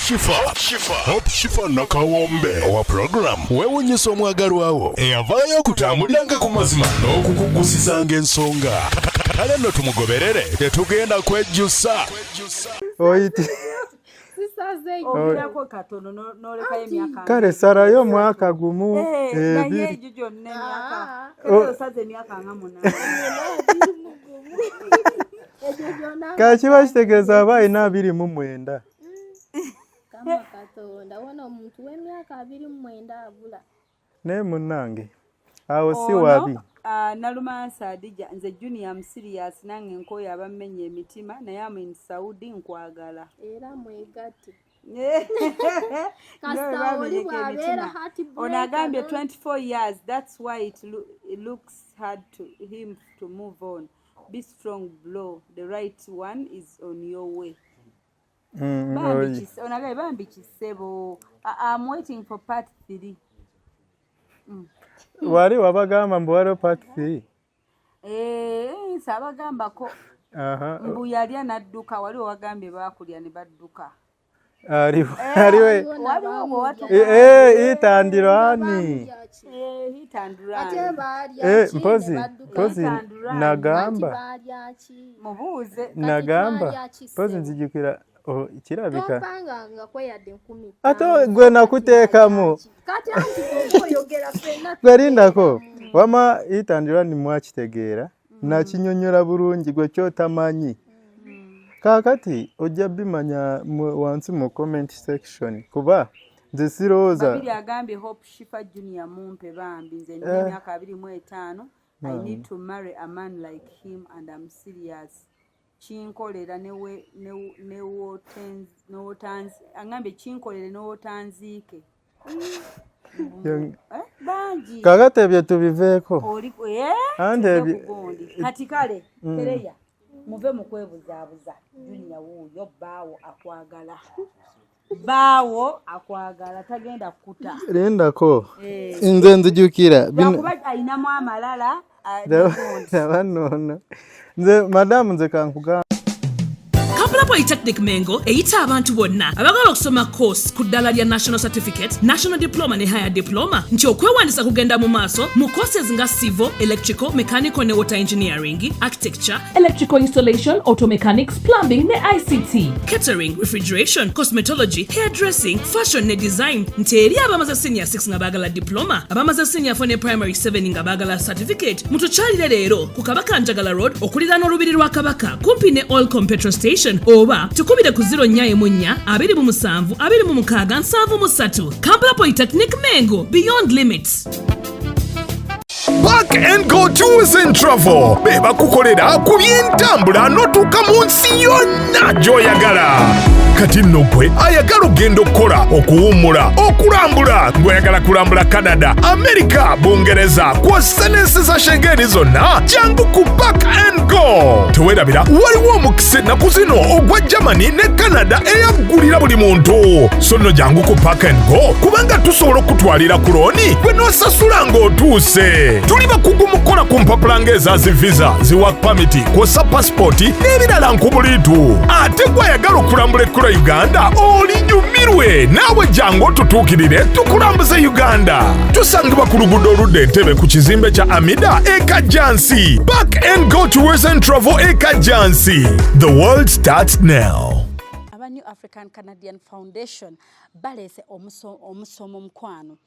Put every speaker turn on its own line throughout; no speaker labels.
Hope Shifa nakawombe owa program wewunyisa omwagalwawo eyavaayo okutambuliranga ku mazima n'okukugusisanga ensonga kale nno tumugoberere tetugenda kwejjusa
kale sarayo omwaka gumu kakiba kitegeeza aba alina 29
kama Katonda wona omuntu w'emyaka 29 abula
naye munnange awo si wabi
Nalumansa Adija nze Junior serious nange nkoyo abamenye emitima naye amin Saudi nkwagala
era mwegate
onagambye 24 years that's why it looks hard to him to move on. Be strong, blow. The right one is on your way. Bambi Chisebo. I'm waiting for part 3.
Wali wabagamba mbu waliwo part 3?
Sabagamba ko. Mbu yali anadduka wali wagambye bakulya ne badduka.
Aliwe itandirani mpozi nagamba mpozi nzijukira kirabika ate gwe nakuteekamu gwerindako wama itandirani mwakitegeera nakinyonyola bulungi gwe kyotamanyi kakati ojja bimanya wansi mu comment section kuba nze sirowooza
babiri agambye Hope Shifa Junior mumpe bambi nze nina emyaka 25 I need to marry a man like him and I'm serious chinkolera ne wotanzi angambye chinkolere ne wotanziike banji
kakati ebyo tubiveeko
kati kale tereya muve mukwebuzaabuza Junior wuuyo baawo akwagala tagenda kukuta
lindako nze nzijukira
kuba ayinamu amalala
abanono nze madamu nze kankugamba
Kampala Polytechnic Mengo eyita abantu bonna abagala okusoma course ku ddala lya National Certificate, National Diploma ne Higher Diploma nti okwewandisa kugenda mu maaso mu courses nga Civil, Electrical, Mechanical ne Water Engineering, Architecture, Electrical Installation, Auto Mechanics, Plumbing ne ICT, Catering, Refrigeration, Cosmetology, Hairdressing, Fashion ne Design nti eri abamaze Senior 6 nga bagala Diploma, abamaze Senior 4 ne Primary 7 nga bagala Certificate mutukyalire leero ku Kabaka Njagala Road okuliraana olubiri lwa Kabaka kumpi ne Olcom Petrol Station oba tukubire ku 0-4-2-26-73 Kampala Polytechnic Mengo Beyond Limits.
Park and Go Tours and Travel beba kukolera ku byentambula n'otuuka mu nsi yonna gy'oyagala. Kati nno gwe ayagala ogenda okukola okuwummula okulambula ng'oyagala kulambula Canada, America, Bungereza kw'ossa n'ensi za Schengeni zonna jangu ku Park and Go. Teweerabira waliwo omukisa ennaku zino ogwa Germany ne Canada eyaggulira buli muntu. So nno jangu ku Park and Go kubanga tusobola okutwalira ku looni gwe n'osasula ng'otuuse. Tuli bakugu mu kukola ku mpapula ng'eza zi visa, zi work permit, kw'ossa passport n'ebirala nkubuliitu. Ate gw'ayagala okulambula Uganda olinyumirwe naawe jangu otutuukirire tukulambuze Uganda. Tusangibwa ku luguudo oludda Entebbe ku kizimbe kya Amida Kajjansi. Park and Go Tours and Travel Kajjansi. The world starts now.
New African Canadian Foundation balese omusomo mkwano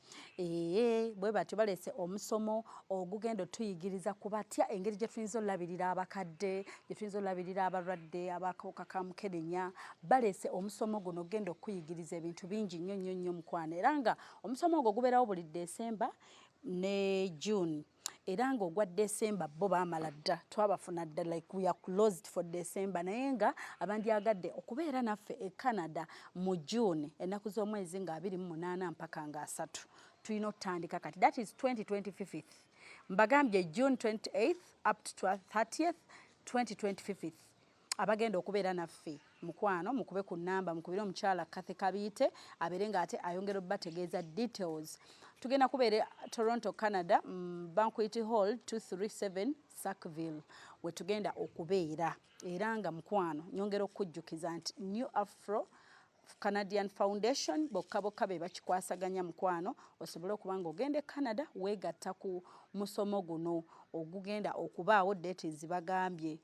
bwe batyo balese omusomo ogugendo tuyigiriza kubatya engeri gye tuyinza olabirira abakadde gye tuyinza olabirira abalwadde abakawuka ka mukenenya balese omusomo guno ogenda okuyigiriza ebintu bingi nnyo mkwano era nga omusomo ogwo gubeerawo buli December ne June era nga ogwa December bo baamala dda twabafuna dda like we are closed for December naye nga abandyagadde okubeera naffe e Canada mu June ennaku z'omwezi nga 28 mpaka nga 3 tulina otandika kati that is 2025 mbagambye June 28th up to 30th 2025 abagenda okubeera naffe mukwano mukube ku namba mukubire omukyala Kathy Kabiite abeere nga ate ayongera obategeeza details. Tugenda kubeera Toronto, Canada, Banquet Hall 237 Sackville we tugenda okubeera era nga mukwano nyongera okujjukiza nti New Afro Canadian Foundation bokka be bakikwasaganya mukwano osobole okuba nga ogende Canada weegatta ku musomo guno ogugenda okubaawo dates bagambye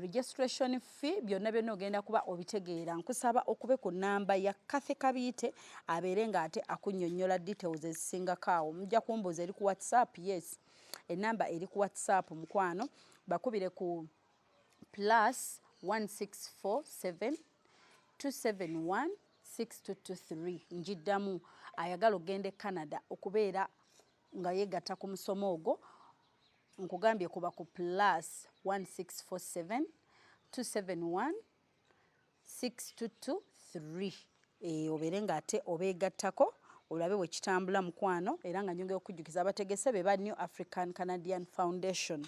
registration fee byonna ogenda kuba obitegeera nkusaba okube ku namba ya Kathy Kabiite abeere nga ate akunnyonnyola details ezisingako awo mujja kumbuuza eri ku WhatsApp yes enamba eri ku WhatsApp mukwano bakubire ku +1647 271 6223 njiddamu ayagala ogende Canada okubeera nga yeegatta ku musomo ogwo nkugambye kuba ku +1647 271 6223 obeere nga ate obeegattako olabe bwe kitambula mukwano era nga nyongera okujjukiza abategese be ba New African Canadian Foundation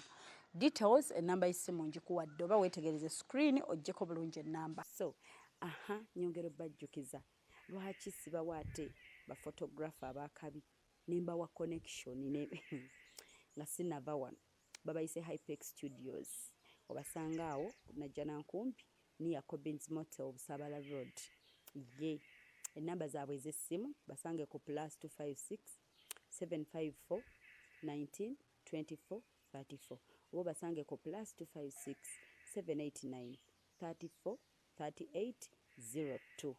details enamba y'essimu njikuwadde oba weetegereze screen oggyeko bulungi ennamba so nyongera bajjukiza lwaki sibawa ate baphotographer abakabi nembawa connection nga sinava wano babayise Hypex Studios obasanga awo najja nankumpi niya Cobbins Motel Busabala Road ye enamba zaabwe ez'essimu basange ku +256 754 19 24 34 oba basange ku +256 789 34 38 02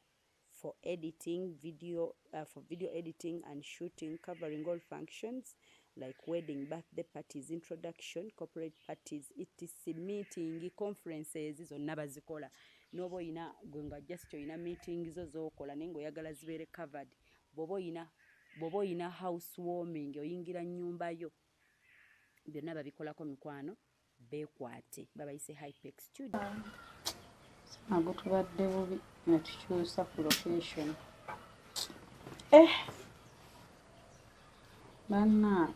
for editing video editing and shooting covering all functions like wedding, birthday parties, introduction, corporate parties, etc meeting, conferences zonna bazikola nobo ina gwenga just ina meeting zokola nengo yagala zibere covered bobo ina housewarming oyingira nyumba yo byonna babikolako mikwano bekwate babayise Hypex Studio ago tubadde bubi natukyusa ku location banna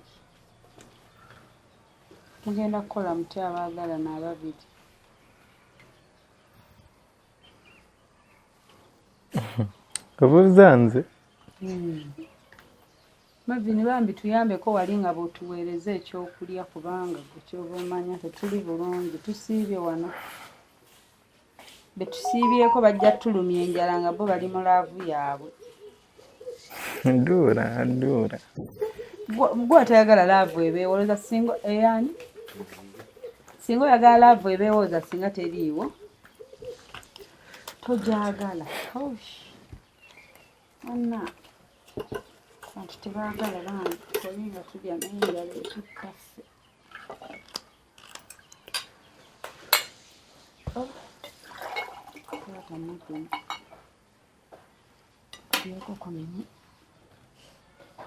mugenda kukola muti abaagala n'ababiri
kabuuza nze
Mavini bambi tuyambeko wali nga bw'otuweereza ekyokulya kubanga ekyoba omanya tetuli bulungi tusiibye wano betusiibyeko bajja tulumya enjala nga bo bali mu laavu yaabwe
nduura
gwe atayagala laavu ebeewoloza singa eyani singa oyagala laavu ebeewoloza singa teriiwo tojagala anna abantu tebaagala bangi kolinga tulya n'enjala etukkaffe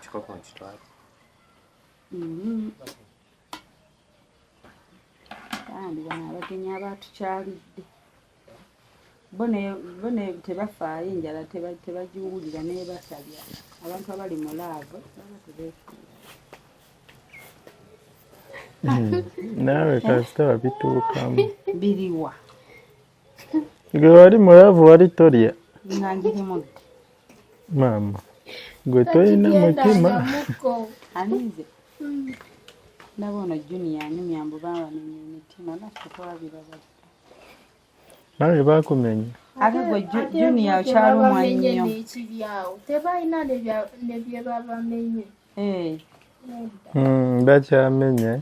Kikopo nkitwale.
Kandi bano abagenyi abatukyalidde bone tebafaayo enjala tebagiwulira nebasalya abantu abali mu laavu
naawe kasita wabituukamu
biriwa
gwe wali mu laavu wali tolya
nga njirimu
maama gwe tolina mutima
anize ndaba ono junior anyumya mbu baawamenya emitima naffe twabiraba
nawe bakumenya
ate gwe junior okyalumwa nnyo
nekiryawo tebalina ne bye babamenye
bakyamenya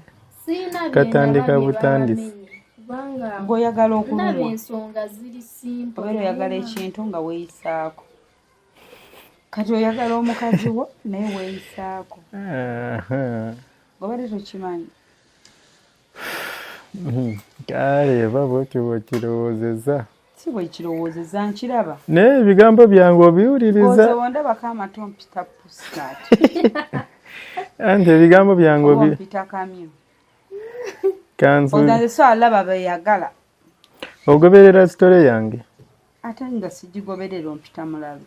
katandika butandisi
kubanga
gwe oyagala
ndaba
okulumwa
ensonga ziri simple
obeera oyagala ekintu nga weeyisaako kati oyagala omukazi wo naye weeyisaako obadde tokimanyi
kale ba bwotyo bwekirowoozeza
si bwekirowoozeza nkiraba
naye ebigambo byange obiwuliriza
ondabako amato mpita pusikati
anti ebigambo byange
mpita kamyu
kanzu
ozanze so alaba beyagala
ogoberera sitole yange
ate nga sigigoberera ompita mulabe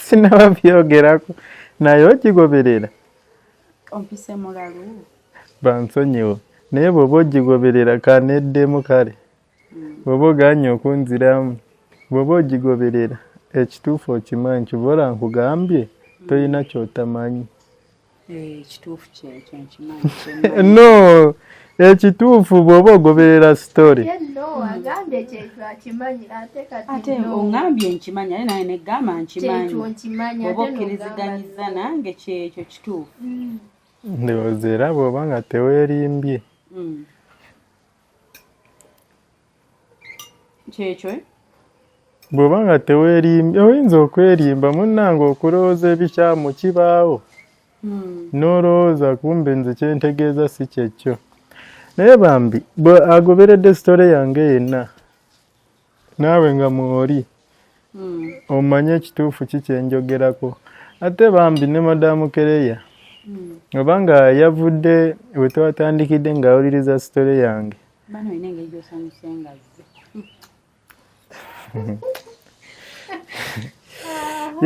sinaba byogerako naye ogigoberera
ompise mulalu
bansonyiwo naye bw'oba ogigoberera kaneddemu kale bw'oba oganye okunziramu bw'oba ogigoberera ekituufu okimanyi kibola nkugambye tolina kyotamanyi
ekituufu kyekyo nkimanyi
no ekituufu bw'oba ogoberera story
yenno agambye kyekyo akimanyi ate kati
ate oŋŋambye nkimanyi ate naye neggamba
kyekyo
nkimanyi
nkimanyi
oba
ate
okkiriziganyiza nange kyekyo kituufu
ndowooza era bw'oba nga teweerimbye
kyekyo
bw'oba nga teweerimbye oyinza okwerimba munnange okulowooza ebikyamu kibaawo n'olowooza kumbe nze kyentegeeza si kyekyo naye bambi bwe agoberedde sitole yange yenna naawe nga mwoli omanye ekituufu kikyenjogerako ate bambi ne madamu Kereya oba nga yavudde we twatandikidde ng'awuliriza sitole yange
bano olina engeri gy'osanyusengaze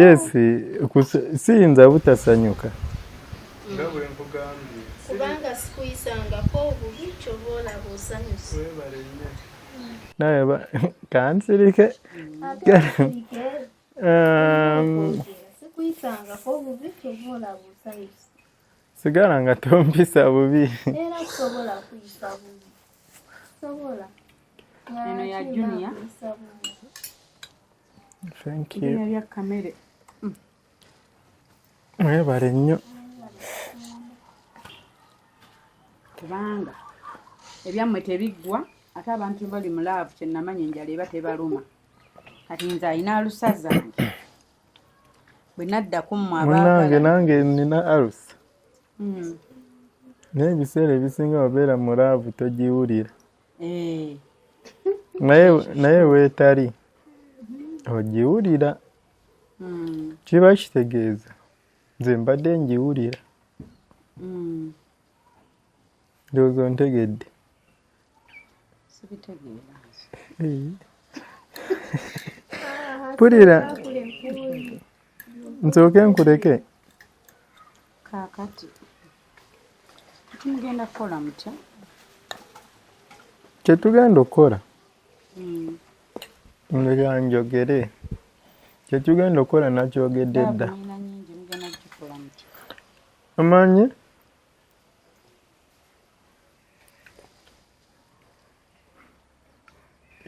yes siyinza butasanyuka
kubanga sikuyisangako obubi kyova olaba osanyuse
naye kansirike
sikuyisangako obubi kyova olaba osanyuse
sigala nga tompisa bubi
era kusobola kuyisa bubi sobola
eno ya Junior
thank you
Junior ya kamere
mwebale nnyo
kubanga ebyammwe tebiggwa ate abantu bali mu laavu kyenamanya enjala eba tebaluma kati nze alina alusa zange bwe nadda kummwe
munnange nange nina alusa naye ebiseera ebisinga wabeera mu laavu togiwulira naye weetali ogiwulira kiba kitegeeza nze mbadde ngiwulira ndowooza ontegedde pulira nsooke nkuleke
kaakati tumugenda kukola mutya
kyetugenda okukola ndeka njogere kyetugenda okukola nakyogedde dda omanyi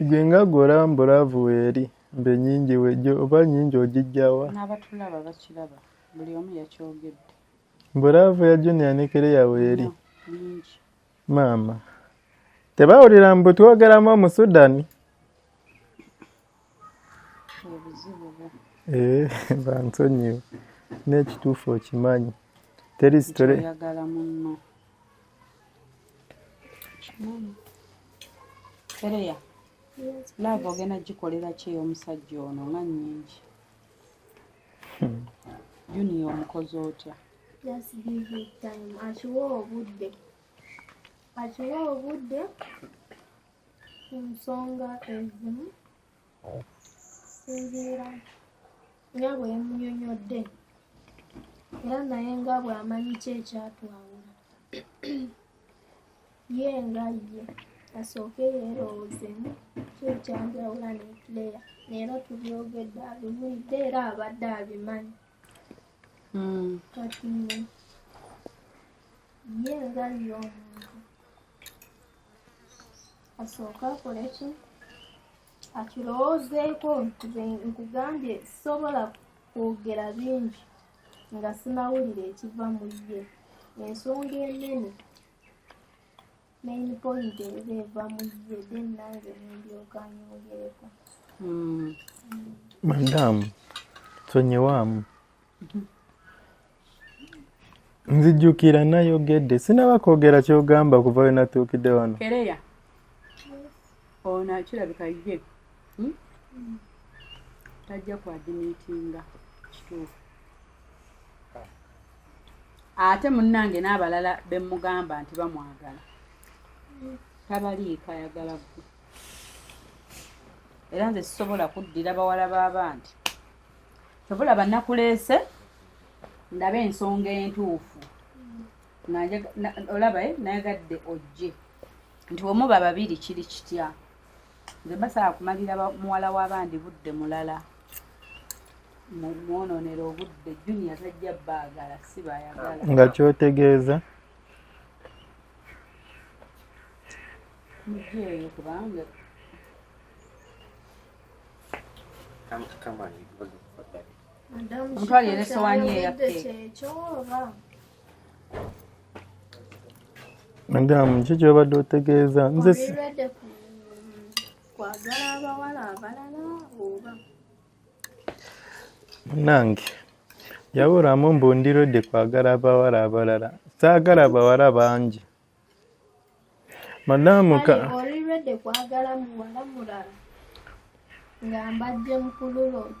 gwe nga golambulaavu weeri mbe nyingi wejjo oba nyingi ogijjawa
n'abatulaba bakiraba buli omu yakyogedde
mbulaavu ya Junior ne Kereya weeri
nyingi
maama tebawulira mbu twogeramu Omusudani
obuzibu bwo
bansonyiwe n'ekituufu okimanyi teri sitole
oyagala munno kimanyi Kereya laavu ogenda gikolera ki omusajja ono nga nnyingi Junior omukozi otya
just give it time akiwa obudde ku nsonga ezimu sinziira nga bwemunyonyodde era naye nga bw'amanyi ki ekyatwawula ye nga ye asooke yeerowoozemu ki ekyanjawula ne Kereya era tubyogedde abiwulidde era abadde abimanyi kati ye nga ye omuntu asooke akole ki akirowoozeeko nkugambye sobola kwogera bingi nga sinawulira ekiva mu ye ensonga enene main point eba eva mu ye then nange nendyoka nyogereko
madamu sonyiwaamu nzijjukira nayogedde sinaba kwogera kyogamba kuva we natuukidde wano
Kereya ono kirabika ye tajja kwadimiitinga kituufu ate munnange n'abalala bemugamba nti bamwagala tabaliika ayagala gwe era nze sisobola kuddira bawala b'abandi sobola bannakuleese ndabe ensonga entuufu olaba nayagadde ojje nti wemuba babiri kiri kitya nze basaa kumalira muwala w'abandi budde mulala mwononera obudde Junior tajja baagala si bayagala
nga kyotegeeza
Mujjeeyo kubanga
Kama ni ngozi kufadhali.
Mutwali ere sowaani eyaffe.
Madamu kiki obadde otegeeza nze
Olirwadde kwagala abawala abalala oba?
nange yabulamu mbu ndirodde kwagala abawala abalala saagala bawala bangi madamu
Olirwadde kwagala muwala mulala nga mbadde mukululo.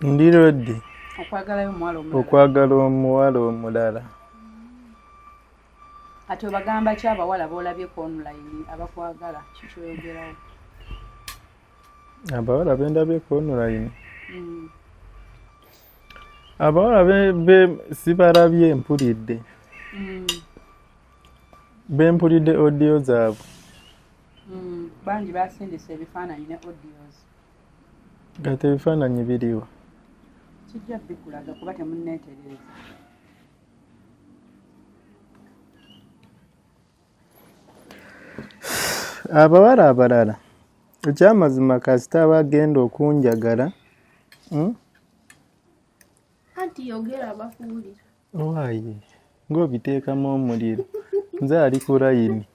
ndirodde
Okwagalayo omuwala omulala.
okwagala omuwala omulala
Ati obagamba ki abawala boolabyeko online abakwagala kikyoyogerawo?
abawala bendabyeko online abawala be sibalabye mpulidde bempulidde audio zaabwe
Bangi basindisa ebifaananyi ne audios.
gate ebifaananyi biriwa
Kijja bikulaga kuba temunneetereza.
abawala abalala ekyamazima kasita abagenda okunjagala
Anti yogera bakuwulira.
Owaye ng'obiteekamu omuliro nze ali ku layini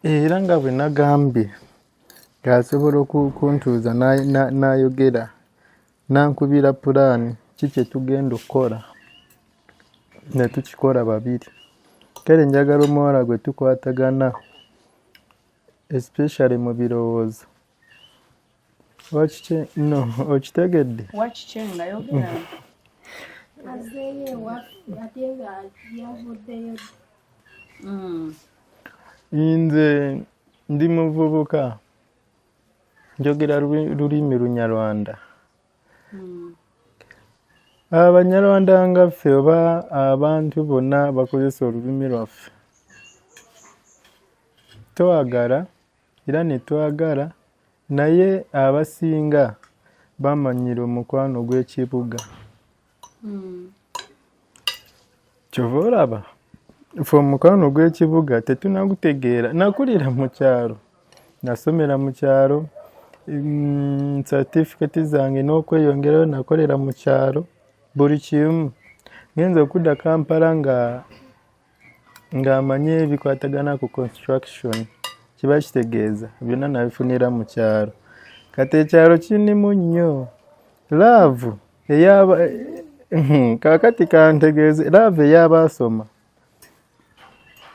era nga bwe nagambye ng'asobola okuntuuza n'ayogera nankubira pulaani ki kye tugenda okukola ne tukikola babiri kale njagala omuwala gwe tukwatagana especially mu birowoozo okitegedde
Wakiki nga yogera?
Azeeyo ewaffe ate nga yavuddeyo.
nze ndi muvubuka njogera lulimi Lunyarwanda Abanyarwanda nga ffe oba abantu bonna bakozesa olulimi lwaffe twagala era ne twagala naye abasinga bamanyira omukwano gw'ekibuga kyova olaba ffe omukwano gw'ekibuga tetunagutegeera nakulira mu kyalo nasomera mu kyalo certificate zange n'okweyongerayo nakolera mu kyalo buli kimu ngenza okudda Kampala ng'amanye ebikwatagana ku construction kiba kitegeeza byonna nabifunira mu kyalo kati ekyalo kinimu nnyo laavu kakati kantegeeze laavu ey'abaasoma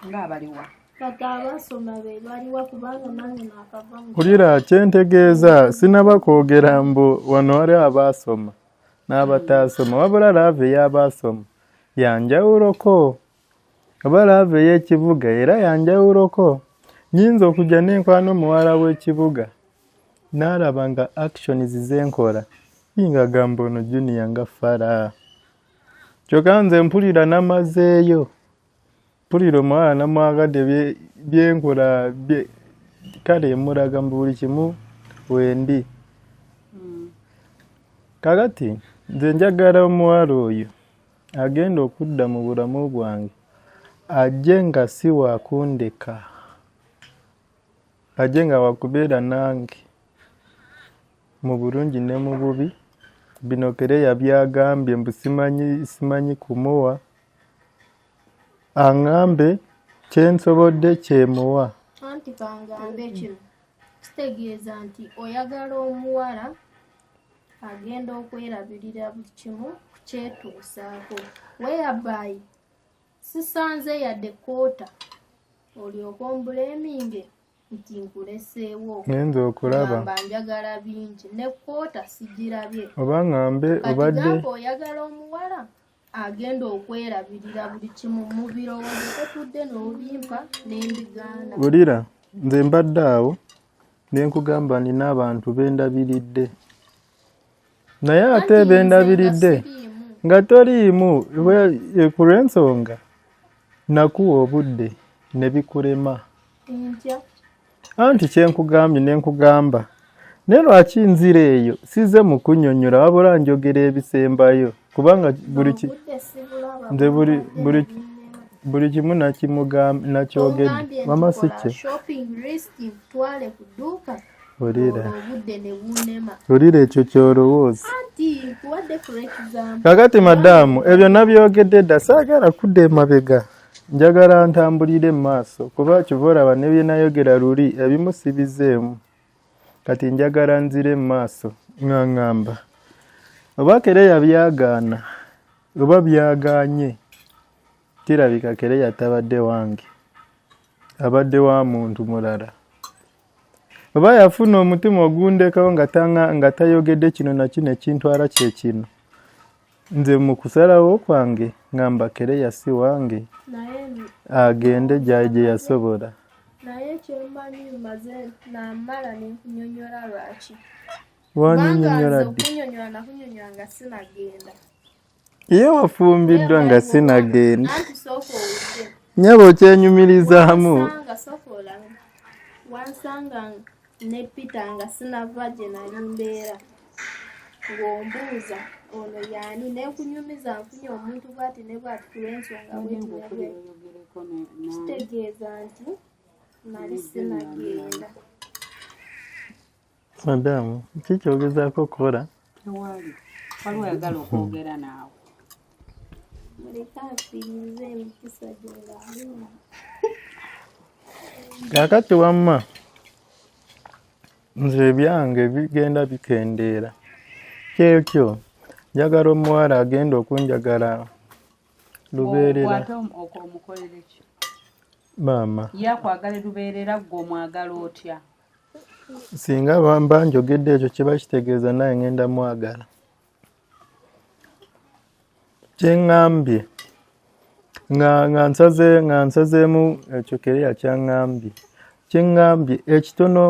Ng'abaliwa.
Kati abasoma be baliwa kubanga nange naakava mu.
Kulira kyentegeeza sinaba kwogera mbu wano wali abaasoma n'abataasoma wabula laavu ey'abaasoma yanjawuloko oba laavu ey'ekibuga era yanjawuloko nyinza okujja n'enkwano omuwala w'ekibuga n'alaba nga actions zenkola ngagamba ono junior nga fara kyokka nze mpulira namazeeyo mpulira omuwala namwagadde byenkola kale mulaga mu buli kimu wendi kakati nze njagala omuwala oyo agenda okudda mu bulamu bwange ajje nga si wakundeka ajje nga wakubeera nange mu bulungi ne mu bubi bino Kereya byagambye mbu simanyi kumuwa aŋŋambe kyensobodde kyemuwa
Anti kangambe kino kitegeeza nti oyagala omuwala agenda okwerabirira buli kimu kyetuusaako whereby sisanze yadde koota olyoka ombuleminge nti nkuleseewo
ngenza okulaba
gamba njagala bingi ne koota sigirabye
oba ŋŋambe obadde
kati oyagala omuwala agenda okwerabirira buli kimu mu birowoozo totudde n'obimpa n'embigaana
bulira nze mbadde awo ne nkugamba nina abantu bendabiridde naye ate bendabiridde nga toliimu ku lw'ensonga nakuwa obudde ne bikulema
ntya
anti kyenkugambye ne nkugamba naye lwaki nzira eyo size mu kunnyonnyola wabula njogera ebisembayo kubanga buli buli kimu nakyogedde mama sike
shopping list twale ku dduuka
olira
obudde ne bunema
olira ekyo kyolowooza
anti tuwadde for example
kakati madamu ebyo nabyogedde dda saagala kudda emabega njagala ntambulire mu maaso kuba kiva olaba ne bye nayogera luli ebimu sibizeemu kati njagala nzire mu maaso ng'aŋŋamba oba Kereya byagaana oba byagaanye kirabika Kereya tabadde wange abadde wa muntu mulala oba yafuna omutima ogundekawo nga tayogedde kino na kino ekintwala kye kino nze mu kusalawo kwange ngamba Kereya si wange agende gye yasobola
naye kyemmanyi maze namala nenkunyonyola lwaki
wanyonyola ddi
okunyonyola nakunyonyola nga sinagenda
ye wafumbiddwa nga sinagenda
anti sooka owudde
nyaba okyenyumirizaamu
wansanga ne Peter nga sinava gye nali mbeera ng'ombuuza ono yaani nenkunyumiza nfunye omuntu bwati ne bwati kulw'ensonga bwetinebwe kitegeeza nti nali sinagenda
madamu kikyogezaako kola
tewali waliwo yagala okwogera naawe
muleka nfiirize emikisa gyengaalina
kakati wamma nze ebyange bigenda bikendeera kyekyo njagala omuwala agenda okunjagala lubeerera
ate omukolere ki
maama
yakwagala lubeerera gwe omwagala otya
singa mba njogedde ekyo kiba kitegeeza naye ngenda mwagala kyeŋŋambye nga nsazeemu ekyo Kereya kyaŋŋambye kyeŋŋambye ekitono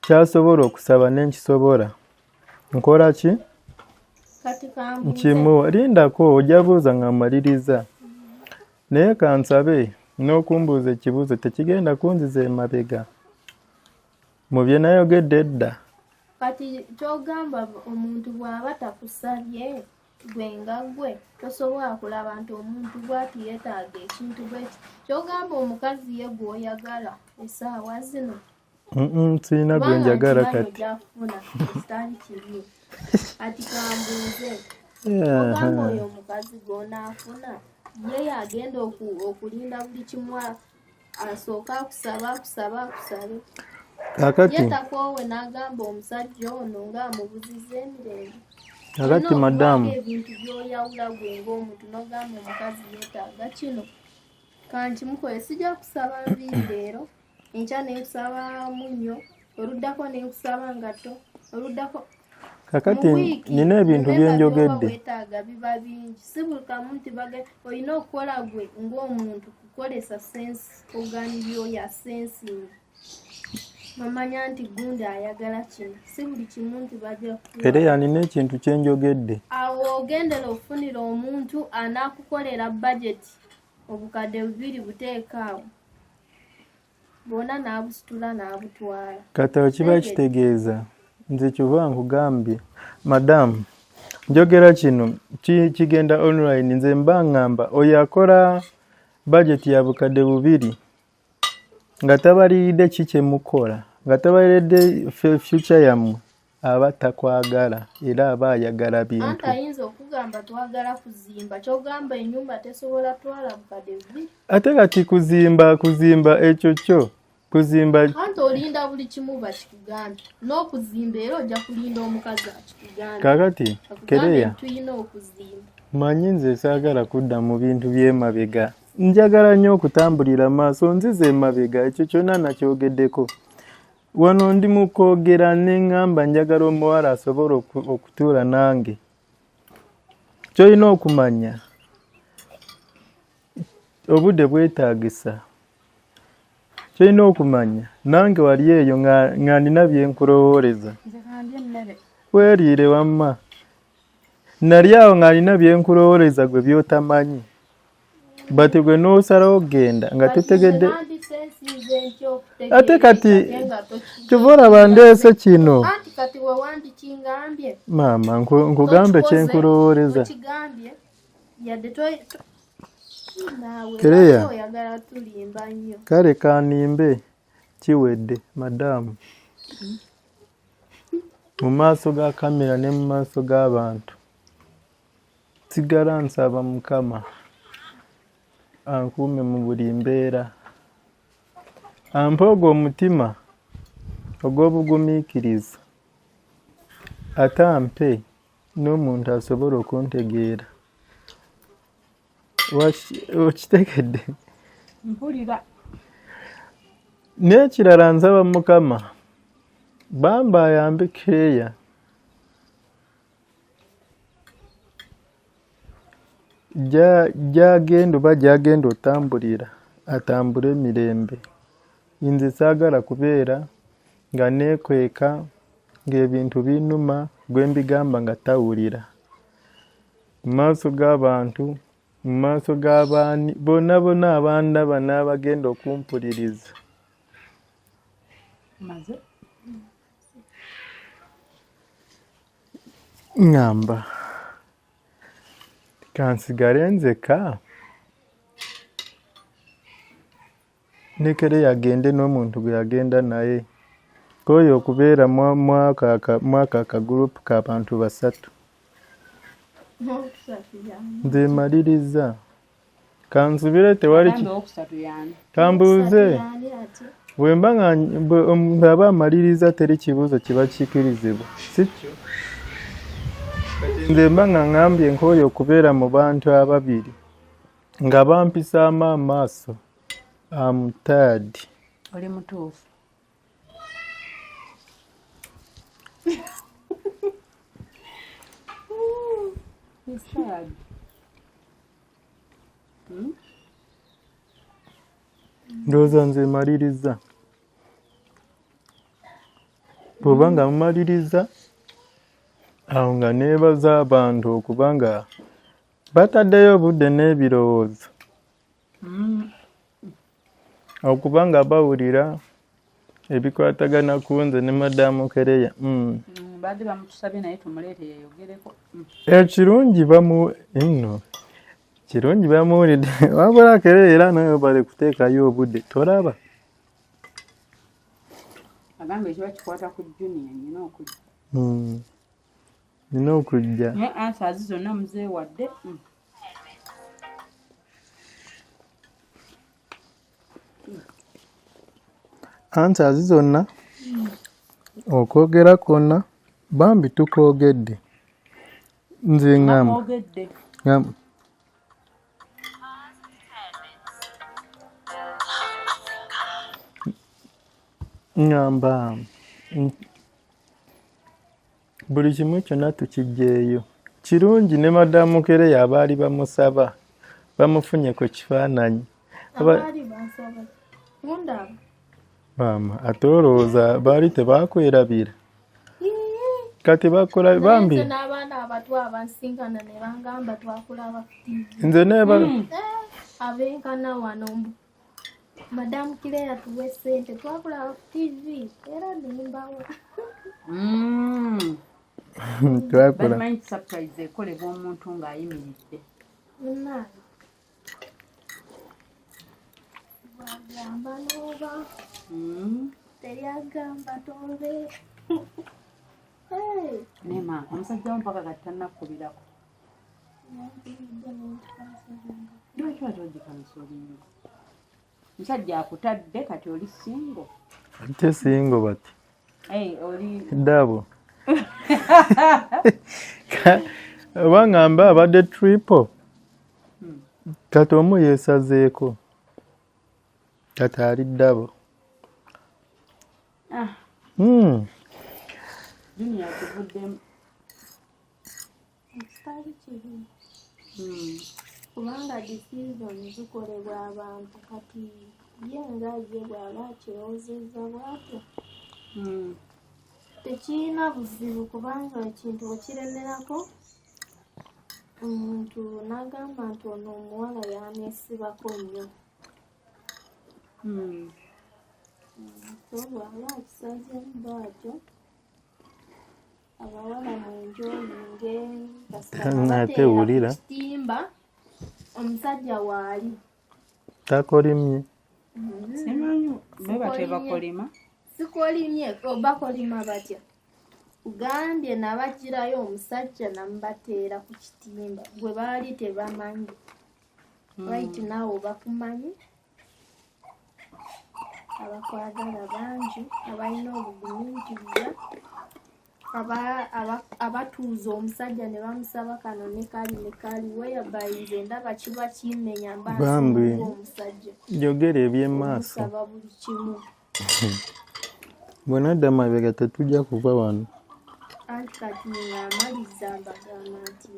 kyasobola okusaba nenkisobola nkola ki
kati kambuuze
nkimuwa lindako ojja buuza nga mmaliriza naye kansabe n'okumbuuza ekibuuzo tekigenda kunziza emabega mu bye nayogedde edda
kati kyogamba omuntu bw'aba takusabye gwe nga gwe tosobola kulaba nti omuntu bw'ati yeetaaga ekintu bweki kyogamba omukazi ye gw'oyagala essaawa zino
sirina gwe njagala kati
gyafuna ekitali kibi ati kambuuze ogamba oyo omukazi gw'onaafuna ye yagenda okulinda buli kimu asooka akusabe
kakati
yetakoowe n'agamba omusajja ono ng'amubuziza emirembe
kakati madamu
ebintu by'oyawula gwe ng'omuntu n'ogamba omukazi yeetaaga kino kankimukole sijja kusaba nviiri leero enkya nenkusaba munnyo oluddako nenkusaba ngatto oluddako
kakati nina ebintu byenjogedde
weetaaga biba bingi si buli kamu nti olina okukola gwe ng'omuntu kukolesa sensi oganibyo ya sensingi nomanya nti gundi ayagala kino si buli kimu nti bajja
Kereya nina ekintu kyenjogedde
awo ogendera okufunira omuntu anaakukolera bajeti obukadde 2 buteekaawo bwona n'abusitula n'abutwala
kati awo kiba kitegeeza nze kyova nkugambye madamu njogera kino kigenda online nze mba ŋŋamba oyo akola bajeti ya bukadde 2 nga tabaliridde ki kyemukola nga tabaliridde future yammwe aba takwagala era aba ayagala bintu
anti ayinza okugamba twagala kuzimba kyogamba ennyumba tesobola twala bukadde 2
ate kati kuzimba ekyo kyo kuzimba
anti olinda buli kimu bakikugambye n'okuzimba era ojja kulinda omukazi akikugambye
kakati Kereya
tulina okuzimba
manyi nze saagala kudda mu bintu by'emabega njagala nnyo okutambulira maaso nzize emabega ekyo kyonna nakyogeddeko wano ndi mu kwogera neŋŋamba njagala omuwala asobola okutuula nange kyolina okumanya obudde bwetaagisa kyolina okumanya nange wali eyo nga nina byenkulowooleza weeriire wamma nali awo nga nina byenkulowooleza gwe byotamanyi bati gwe n'osalawo genda nga tutegedde ate kati kyova olaba ndeese kino
anti kati we wandikingambye
maama nkugambe kyenkulowooleza
kigambye yadde Naawe
Kereya.
lwaki oyagala tulimba nnyo?
Kale kanimbe kiwedde madamu. Mu maaso ga kamera ne mu maaso g'abantu. Sigala nsaba Mukama ankuume mu buli mbeera. Ampe ogwo omutima ogw'obugumiikiriza. Ate ampe n'omuntu asobola okuntegeera. Okitegedde?
Mpulira.
N'ekirala nsaba Mukama bamba ayambe Kereya gyagenda oba gyagenda otambulira atambule emirembe. Nze saagala kubeera nga neekweka ng'ebintu binnuma gwe mbigamba nga tawulira. Mu maaso g'abantu, mu maaso g'abaani bonna abandaba n'abagenda okumpuliriza.
Maze.
Ngamba kansigale nzeka ne Kereya agende n'omuntu gwe yagenda naye koyo okubeera mwaka akagurupu k'abantu 3. Nze maliriza kansubire tewali kambuuze bwemba nga omuntu aba amaliriza teri kibuuzo kiba kikirizibwa sikyo. Nze mba nga ngambye nk'oyo okubeera mu bantu ababiri nga bampisaamu amaaso amutaadi.
Oli mutuufu.
Ndowooza nze maliriza. Bw'oba nga mumaliriza awo nga neebaza abantu okuba nga bataddeyo obudde n'ebirowoozo. Okuba nga bawulira ebikwatagana ku nze ne madamu Kereya.
Badde bamutusabye naye tumuleete yeeyogereko.
Ekirungi kirungi bamuwulidde wabula Kereya era nawe bale kuteekayo obudde tolaba.
Agamba ekiba kikwata ku Junior nina okujja.
Nina okujja.
Naye answers zonna muzeewadde.
Answers zonna okwogera kwonna bambi tukoogedde. Nze ngamba buli kimu kyonna tukiggyeeyo. Kirungi ne madamu Kereya abaali bamusaba bamufunye ku kifaananyi.
Abaali bansaba. Mundaba.
Maama ate olowooza baali tebakwerabira. Kati bakola bambi.
Nze n'abaana abato abansinkana ne bangamba twakulaba ku TV.
Nze neba
Abenkana wano Madamu Kereya tuwe ssente twakulaba ku TV era nimbawo.
Twakola.
Bali surprise ekolebwa omuntu ng'ayimiridde.
Nnaani. Bagamba n'oba. Teryagamba tonze.
Nema omusajja wo mpaka kati tannakubirako. Lwaki watogikamusa olinga? Musajja akutadde kati oli singo.
Ate singo bati.
Oli
Dabo. Oba ngamba abadde triple. Kati omu yeesazeeko. Kati ali dabo.
Junior akuvuddemu.
Ekitali kibi. Kubanga decision zikolebwa abantu kati ye nga ye bw'aba akirowoozezza bw'atyo. Tekirina buzibu kubanga ekintu okiremerako omuntu n'agamba nti ono omuwala yaneesibako nnyo. So bw'aba akisazeemu bw'atyo abawala mu njoyinge
Nate wulira.
kitimba omusajja waali
takolimye
simanyi bebatebakolima
sikolimye oba kolima batya ugambye nabagirayo omusajja namubateera ku kitimba gwe baali tebamanyi right naawe bakumanyi abakwagala bangi abalina obugumiikiriza abatuuza omusajja ne bamusaba kano ne kali weyabayinze ndaba kiba kimenya
bambi
omusajja
jogera ebyemaaso
saba buli kimu
bwenadda mabega tetujja kuva wano
anti kati ng'amaliza mbagamba nti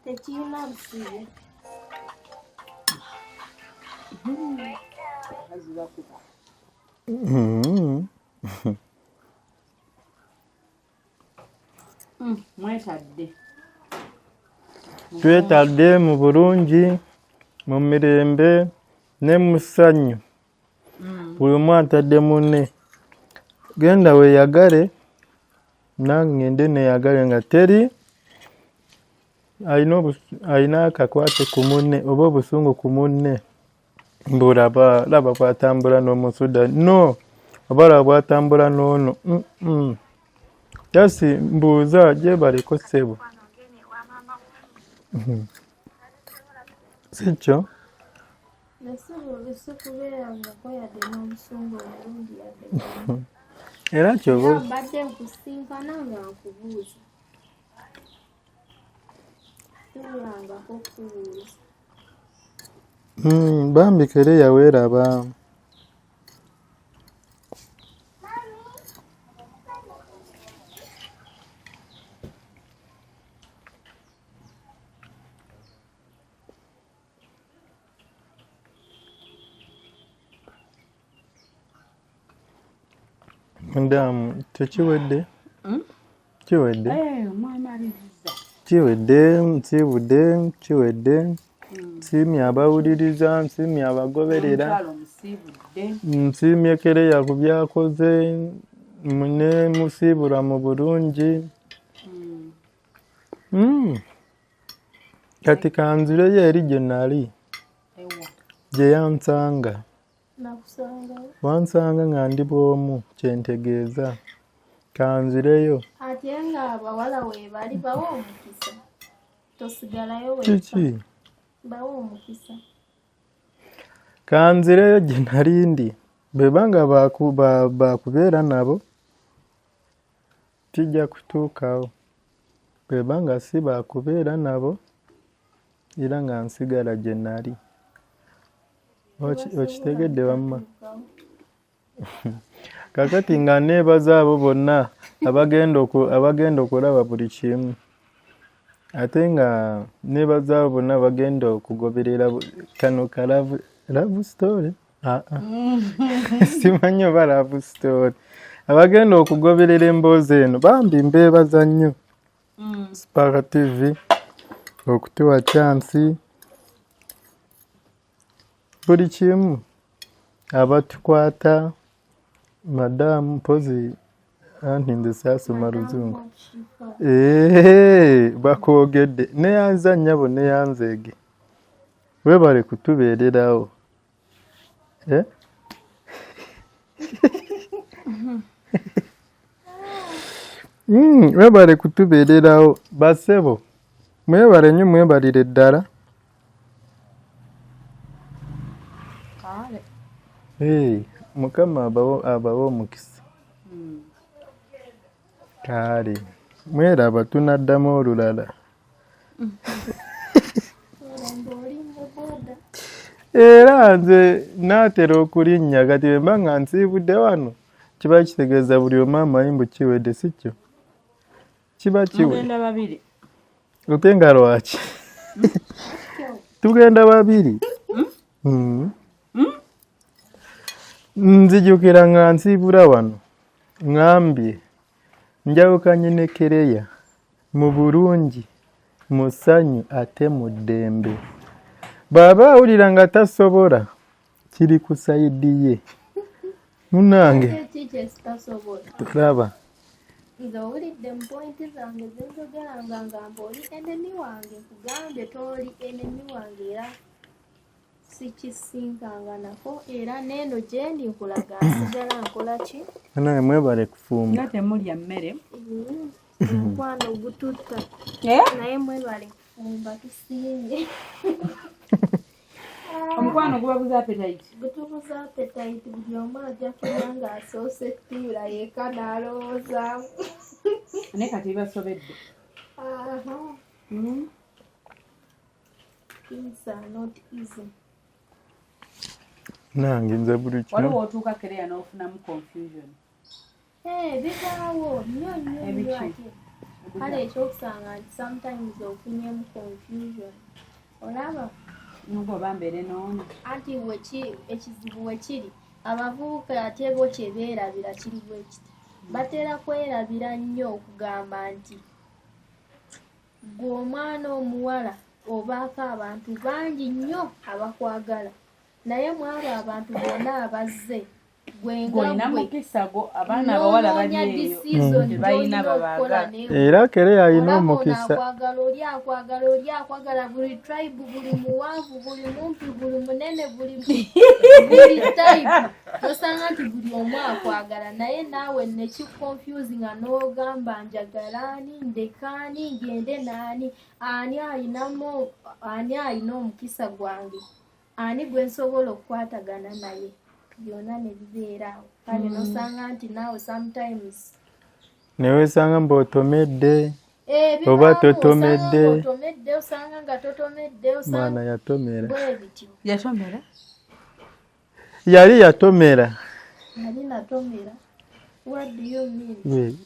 tekirina busibe
mwetadde
twetadde mu bulungi mu mirembe ne mu ssanyu buli omu atadde munne genda weeyagale nange ngende neeyagale nga teri alina akakwate ku munne oba obusungu ku munne mbulaba laba bwatambula n'omusuda no oba laba bwatambula n'ono jasi mbuuza gyebaleko ssebo sikyo era kyoba
mbadde nkusinkana nga nkubuuza tubulangako kubuuza
bambi kere yaweeraba ndamu tekiwedde kiwedde kiwedde nsibudde kiwedde nsiimye abawuliriza nsiimye abagoberera nsiimye kereya ku byakoze ne musiibula mu bulungi kati kanzireyo eri gye nali gye yansanga wansanga nga ndi bw'omu kyentegeeza kanzireyo
ate nga abawala weebali bawa omukisa tosigalayo
kiki
bawa omukisa
kanzireyo gye nali ndi bwebanga bakubeera nabo kijja kutuukawo bwebanga si bakubeera nabo era nga nsigala gye nali okitegedde wamma kakati nga neebaza abo bonna abagenda okulaba buli kimu ate nga neebaza abo bonna abagenda okugoberera kano ka love story simanyi oba love story abagenda okugoberera emboozi eno bambi mbeebaza nnyo Spark TV okutuwa chansi buli kimu abatukwata madamu mpozi anti nze saasoma luzungu bakwogedde neyanza nnyabo neyanzeege webale kutubeererawo webale kutubeererawo basebo mwebale nnyo mwebalire ddala mukama abawo omukisa kale mweraba tunaddamu olulala era nze naatera okulinnya kati bwe mba nga nsiibudde wano kiba kitegeeza buli omu amayimbu kiwedde sikyo kiba kiwedde ote nga lwaki tugenda babiri nzijukira nga nsiibula wano ŋŋambye njawukanye ne kereya mu bulungi mu ssanyu ate mu ddembe bw'aba awulira nga tasobola kiri ku sayidi ye munange tulaba
nze owulidde mu pointi zange zenjogeranga ngamba oli enemi wange nkugambye tooli enemi wange era sikisinkanga nako era neeno gyendi nkulaga nsigala nkola ki
naye mwebale kufumba
nga temulya mmere
omukwano gututta naye mwebale kufumba tusiimye
omukwano gubabuza appetite
gutubuza appetite buli omu ajja kulya ng'asoose ttuula yeka n'alowoozaamu
naye kati bibasobedde
things are not easy.
nange nze buli
waliwo
kino
otuuka kereya n'ofunamu confusion
Bigaawo nnyo ate kale ekyokusanga nti sometimes ofunyemu confusion olaba
ngoba mbeere noona
anti ekizibu wekiri abavubuka ate bo kye beerabira kiri bwe kiti batera kwerabira nnyo okugamba nti gwe omwana omuwala obaako abantu bangi nnyo abakwagala naye mwabo abantu bonna abazze
gwolina mukisa go abaana abawala bali eyo tebalina babaagala
era kere alina omukisa
oli akwagala buli tribe buli muwanvu buli mumpi buli munene buli type tosanga nti buli omu akwagala naye naawe nekikuconfusinga n'ogamba njagalaani ndekaani ngende naani ani alina omukisa gwange ani gwe nsobola okukwatagana naye byonna ne bibeerawo kale nosanga nti naawe sometimes
newesanga mb'otomedde oba totomedde
osanga nga totomedde
mwana yatomera
bwe bityo
yatomera
yali yatomera
nali natomera what do you mean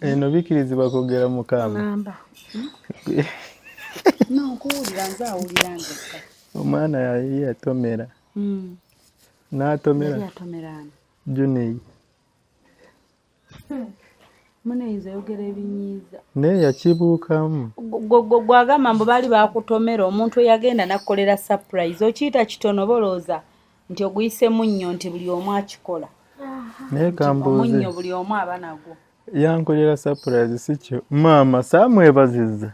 eno bikirizibwa kwogera mukama
amba n'okuwulira nze awulira ngeka
omwana yali yatomera n'atomera
yatomerana
Juneyi
muneyinza yogera ebinyiiza
naye yakibuukamu
gwagamba mbu baali bakutomera omuntu eyagenda nakkolera surprise okiyita kitono bolooza nti oguyise munnyo nti buli omu akikola
naye kambuuze
omunnyo buli omu aba nagwo
yankolera surprise sikyo maama saamwebaziza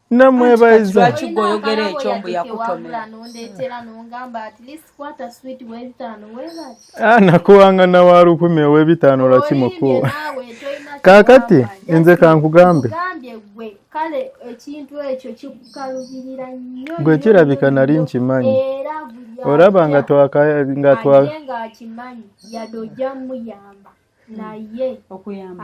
namwebaziza
lwaki gwoyogera ekyo mbu yakutomera
nondeetera nongamba at least kwata sweet w'ebitaano weebali
nakuwanga na wa 10 ow'ebitaano lwakimukuwa kaakati nze kankugambe
gwe kale ekintu ekyo kikukalubirira nnyo
gwe kirabika nali nkimanyi olaba
ng'akimanyi yadde ojja muyamba naye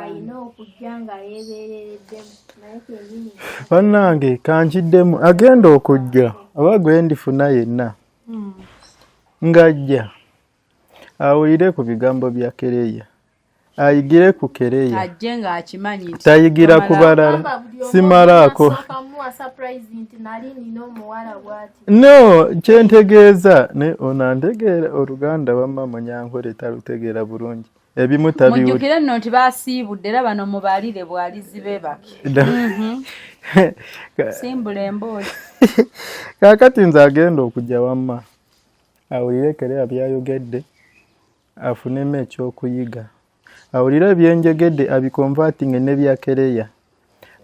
alina okujja nga yeebeerereddemu naye kenyini
bannange kankiddemu agenda okujja oba gwe ndifuna yenna ng'ajja awulire ku bigambo bya kereya ayigire ku kereya
ajje ng'akimanyi nti
tayigira ku balala simalaako no kyentegeeza ne onantegeera oluganda bamma munyankole talutegeera bulungi ebimu tabiwulira
mujjukire nno nti baasiibudde era bano mubalire bwalizi beebake simbula emboozi
kaakati nze agenda okujja wamma awulire kereya byayogedde afunemu ekyokuyiga awulire ebyenjegedde abikonvatinge ne bya kereya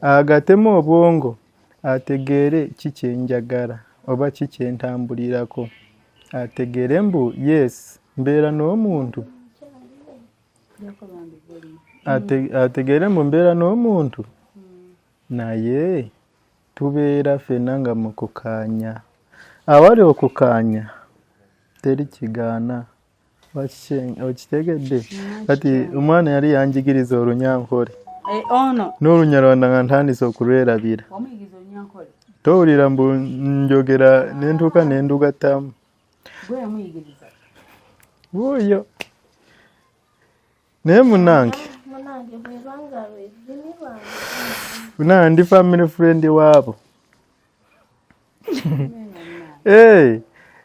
agatemu obwongo ategeere kikyenjagala oba kikyentambulirako ategeere mbu yes mbeera n'omuntu ategeere mbu mbeera n'omuntu naye tubeera ffenna nga mu kukaanya awali okukaanya teri kigaana okitegedde kati omwana yali yanjigiriza olunyankole
ono
n'olunyalwanda nga ntandise okulwerabira
omuyigiza olunyankole
towulira mbu njogera nentuuka nendugattamu
gwe yamuyigiriza
wuuyo naye munange munange ndi family friend waabo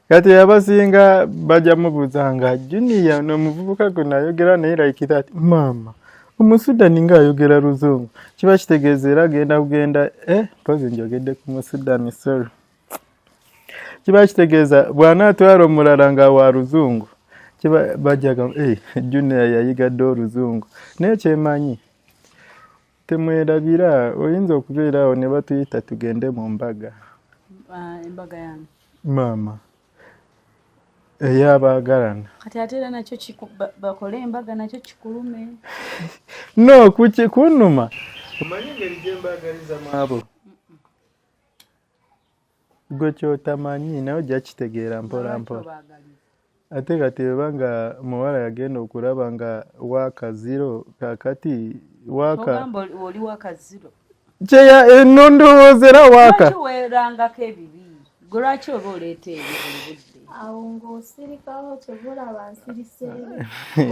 kati abasinga bajja mubuuzanga Junior n'omuvubuka gwe ayogera naye like that maama omusudani ng'ayogera luzungu kiba kitegeeza era agenda kugenda mpozi njogedde ku musudani sorry kiba kitegeeza bw'anaatwala omulala nga wa luzungu kiba bajjaga Junior yayigadde oluzungu naye kyemanyi temwerabira oyinza okubeerawo ne batuyita tugende mu mbaga
embaga yange
maama ey'abaagalana
kati ate era nakyo bakole embaga nakyo kikulume
no kunuma omanyi engeri gye mbaagalizamu abo gwe kyotamanyi nawe ojja kitegeera mpola mpola ate kati weba nga muwala yagenda okulaba nga waaka 0 kakati waaka
oli waaka 0
kyeya nondowoozera waaka
lwaki weerangako ebibi gwe lwaki oba oleeta ebibulibudde
awo ng'osirikawo kyebulaba nsiriseewo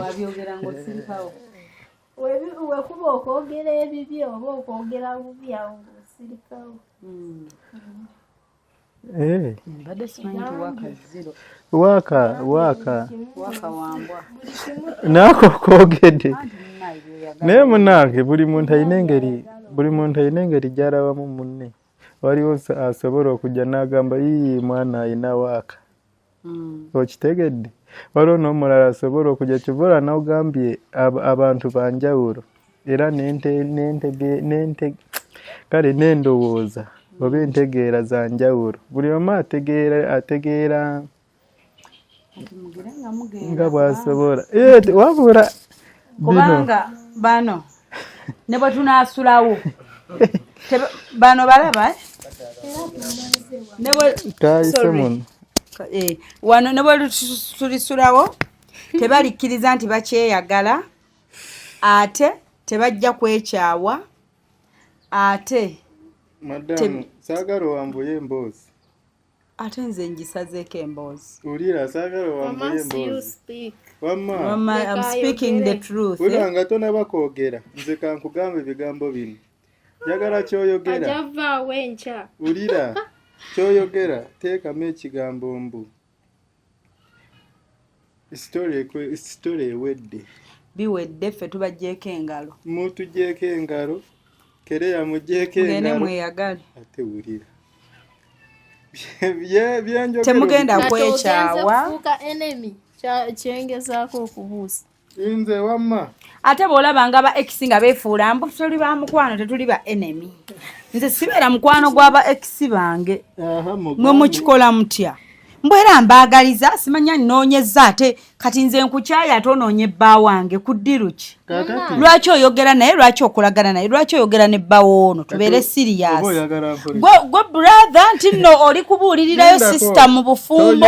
wabyogera ng'osirikawo
wekuba okwogera ebibi oba okwogera bubi awo ng'osirikawo
mbadde simanyi nti waaka 0
waaka
wambwa
naako koogedde naye munange buli muntu alina engeri gy'alabamu munne waliwo asobola okujja n'agamba yiyi mwana alina waaka okitegedde waliwo n'omulala asobola okujja kivola n'ogambye abantu banjawulo era kale n'endowooza oba entegeera za njawulo buli omu ategeera nga bw'asobola wabula
kubanga bano ne bwe tunaasulawo bano balaba
kayise muno
wano ne bwe tulisulawo tebalikkiriza nti bakyeyagala ate tebajja kwekyawa ate
madamu saagala wambuye emboozi
ate nze ngisazeeko emboozi
ulira saagala wambuye emboozi wamma
I'm speaking the truth
ulanga tonaba kwogera nze kankugambe ebigambo bino njagala kyoyogera
ajavaawo enkya
ulira kyoyogera teekamu ekigambo mbu sitole ewedde
biwedde ffe tubagjeeko engalo
mutugjeeko engalo kereya mugjeeko
ngende
engalo
mweyagale
ate wulira
temugenda kwekyawa
fuuka enemy kyengezaako okubuusa
nze wamma
ate bw'olaba nga ba ex nga beefuula mbu tuli ba mukwano tetuli ba enemy nze sibeera mukwano gw'aba ex bange mwe mukikola mutya mbwera mbaagaliza simanya nnoonyeza ate kati nze nkukyaye ate onoonye bba wange ku ddiru ki lwaki oyogera naye lwaki okolagana naye lwaki oyogera ne bba woono tubeere siriyasi gwe brother nti nno oli kubuulirirayo sisita mu bufumbo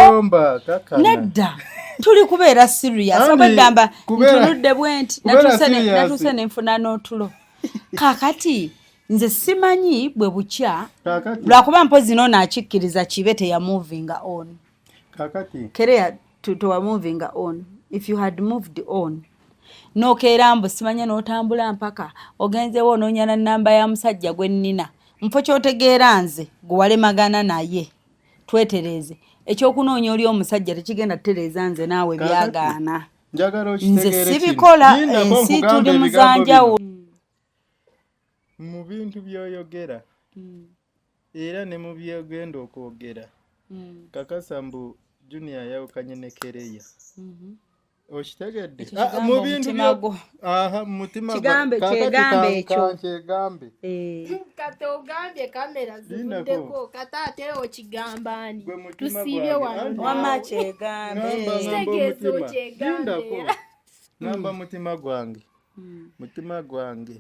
nedda tuli kubeera siriyasi oba eggamba ntunudde bwe nti natuuse nenfuna n'otulo kakati nze simanyi bwe bukya lwakuba mpozi noono akikkiriza kibe teyamovinga on kereya tuwa moving on if you had moved on nokeera mbu simanya n'otambula mpaka ogenzeewo onoonya na nnamba ya musajja gwe nnina mpo kyotegeera nze gwe walemagana naye twetereeze ekyokunoonya oli omusajja tekigenda tutereeza nze naawe byagaana nze sibikola ensi tuli muzanjawulo
mu bintu by'oyogera era ne mu byogenda okwogera kakasa mbu Junior yawukanye ne Kereya okitegedde mu bintu mutima
kyegambe ekyo
kati ogambye kamera zivuddeko kati ate okigamba ani tusiibye wano
wama kyegambe
kitegeeza okyegambe
ngamba mutima gwange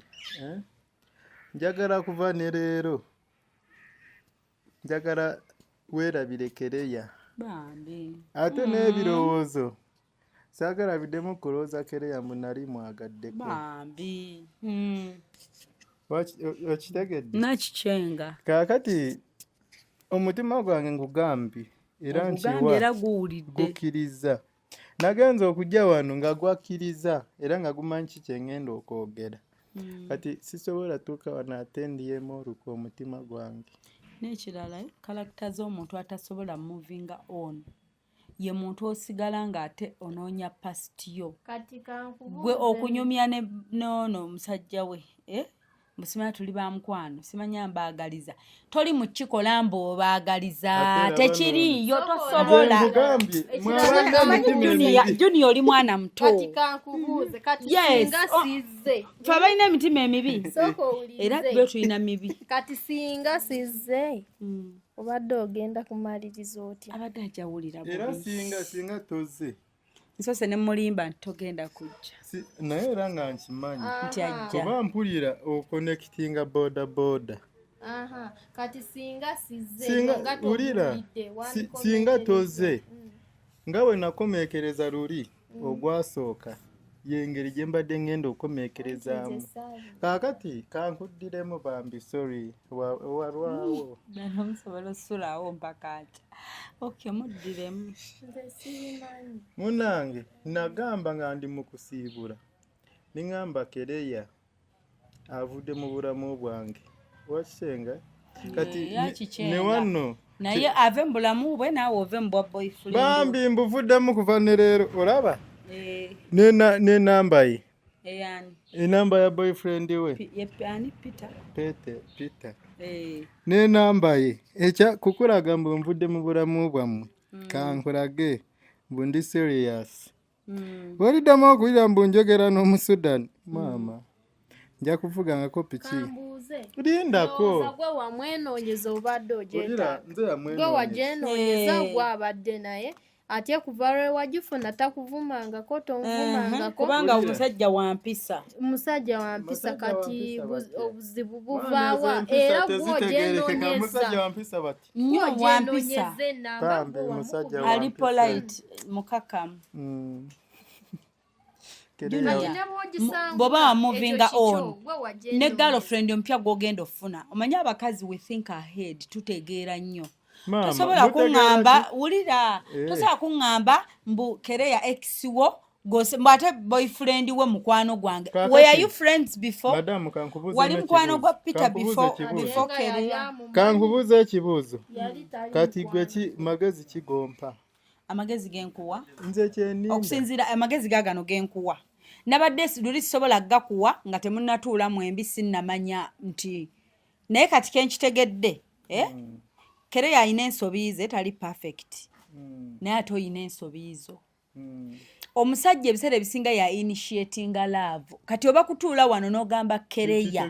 njagala kuva ne leero njagala weerabire Kereya ate n'ebirowoozo saagala biddemu kulowooza Kereya munali mwagaddeko okitegedde
nakikyenga
kaakati omutima gwange ngugambye era ntiwa gukkiriza nagenza okujja wano nga gwakkiriza era nga gumanyi kikyengenda okwogera kati sisobola tuuka wano ate ndiyemu oluka omutima gwange
n'ekirala kalakita z'omuntu atasobola movinga on ye muntu osigala ng'ate onoonya pasiti yo gwe okunyumya noono omusajja we Musimanya tuli ba mukwano simanya mbaagaliza toli mu kikola mb'obaagaliza tekiriyo tosobola Junior oli mwana muto
kati kankubuuze kati singa sizze
fe balina emitima emibi
soko ulize
era tube tulina mibi
kati singa sizze obadde ogenda kumaliriza otya
abadde ajawulira
era singa toze
nsose ne mulimba togenda kujja
naye era nga nkimanyi
nti ajja
kuba mpulira okonekitinga boda
kati singa sizze
singa ulira singa toze nga bwe nakomeekereza luli ogwasooka yengeri gye mbadde ngenda okukomeekerezaamu kaakati kankuddiremu bambi sorry walwawo
omusobola osulaawo mpaka ati okay muddiremu
munange nagamba nga ndi mu kusiibula niŋŋamba kereya avudde mu bulamu bwange wakisenga kati ne wano
naye ave mu bulamu bwe naawe ove mu bwa boyfriend
bambi mbuvuddemu kuva ne leero olaba n'enamba ye enamba ya boyfriend we
ani
Peter n'enamba ye ekya kukulaga mbu nvudde mu bulamu bwammwe kankulage mbu ndi serious bw'oliddamu okuwulira mbu njogera n'omusudani maama nja kuvugangako piki lindako
gwe wamwenoonyeza obadde ogyeta gwe wagyenoonyeza gwabadde naye ate kuva lwe wagifuna takuvumangako tonvumangako
kubanga omusajja
wampisa kati obuzibu buvaawa era gwogyenonyeza
ali polite mukakamu bw'oba wamuvinga on ne girlfriend ompya gw'ogenda ofuna omanye abakazi we think ahead tutegeera nnyo tosobola kuŋŋamba wulira tosobola kuŋŋamba mbu kereya ex wo ate boyfriend we mukwano gwange were are you friends before wali mukwano gwa Peter before kereya
kankubuuza ekibuuzo kati gwe magezi kigompa
amagezi genkuwa
nze kyeninda
okusinziira amagezi gagano genkuwa nabadde luli sisobola gakuwa nga temunnatuula mwembi sinnamanya nti naye kati kenkitegedde kereya alina ensobi ze tali perfect naye ate oyina ensobi zo omusajja ebiseera ebisinga ya initiatinga love kati oba kutuula wano n'ogamba kereya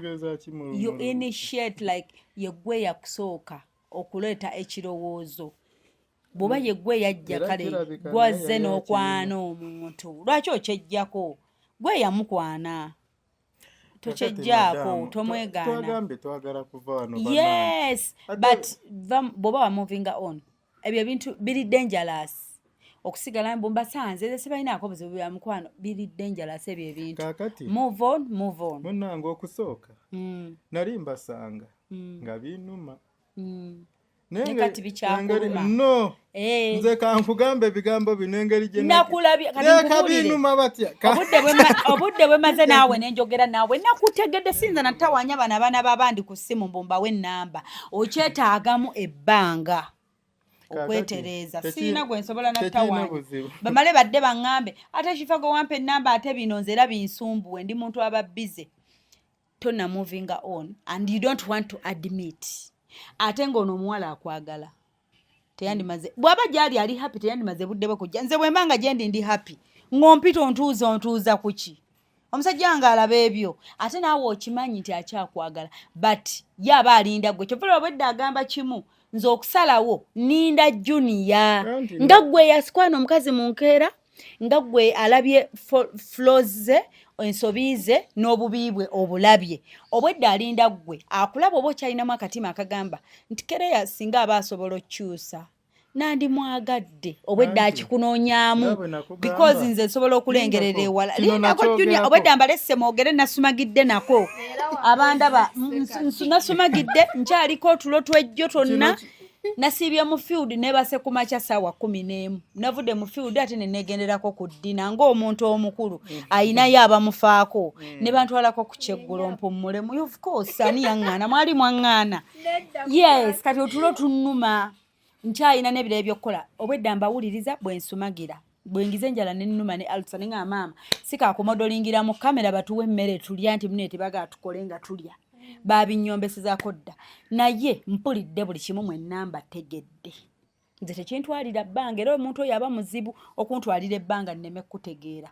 you initiate like yeggwe yakusooka okuleeta ekirowoozo bw'oba yeggwe yajja kale gwazze n'okwana omuntu lwaki okyejjako gwe yamukwana tokyejjaako tomwegaana yes but bw'oba wamovinga on ebyo ebintu biri dangerous okusigala mbu mbasanze sibalinaako buzibu bya mukwano biri dangerous ebyo ebintu move on
munnange okusooka nali mbasanga nga binuma
nekati bikyakuluma
no nze kankugambe ebigambo bino engeri
nakulabye
binuma batya
obudde bwe maze naawe nenjogera naawe nakutegedde sinza natawanya abaana b'abandi ku ssimu mbumbawe ennamba okyetaagamu ebbanga okwetereeza siina gwe nsobola natawanya bamale badde baŋŋambe ate kifa gwe wampa ennamba ate bino nze era binsumbuwe ndi muntu aba busy tonna moving on and you don't want to admit ate ng'ono omuwala akwagala teyandimaze bw'aba gyali ali happy teyandimaze budde bwe kujja nze bwembanga gyendi ndi happy ng'ompita ontuuza kuki omusajja wange alaba ebyo ate naawe okimanyi nti akyakwagala but ye aba alinda gwe kyovula obwedde agamba kimu nze okusalawo ninda Junior nga gwe yasikwana omukazi mu nkeera nga gwe alabye flaws ze ensobi ze n'obubi bwe obulabye obwedde alinda gwe akulaba oba okyalinamu akatima akagamba nti kereya singa aba asobola okukyusa nandi mwagadde obwedde akikunoonyaamu because nze nsobola okulengerera ewala lindako Junior obwedde ambalesse mwogere nasumagidde nako abandaba nasumagidde nkyaliko otulo twejjo tonna nasiibye mu field nebase ku makya ssaawa 11 navudde mu field ate nenegenderako ku ddina ng'omuntu omukulu ayinayo abamufaako ne bantwalako ku kyeggulo mpummulemu of course ani yaŋŋaana mwali mwaŋŋaana yes kati otulo tunnuma nkyayina n'ebirala byokkola obwedda mbawuliriza bwensumagira bwengize enjala nennuma ne alsa ne nga maama sikaakumodolingira mu kamera batuwe emmere tulya nti mune tebaga tukole nga tulya babinnyombesezaako dda naye mpulidde buli kimu mwenna mbategedde nze tekintwalira bbanga era omuntu oyo aba muzibu okuntwalira ebbanga nneme kutegeera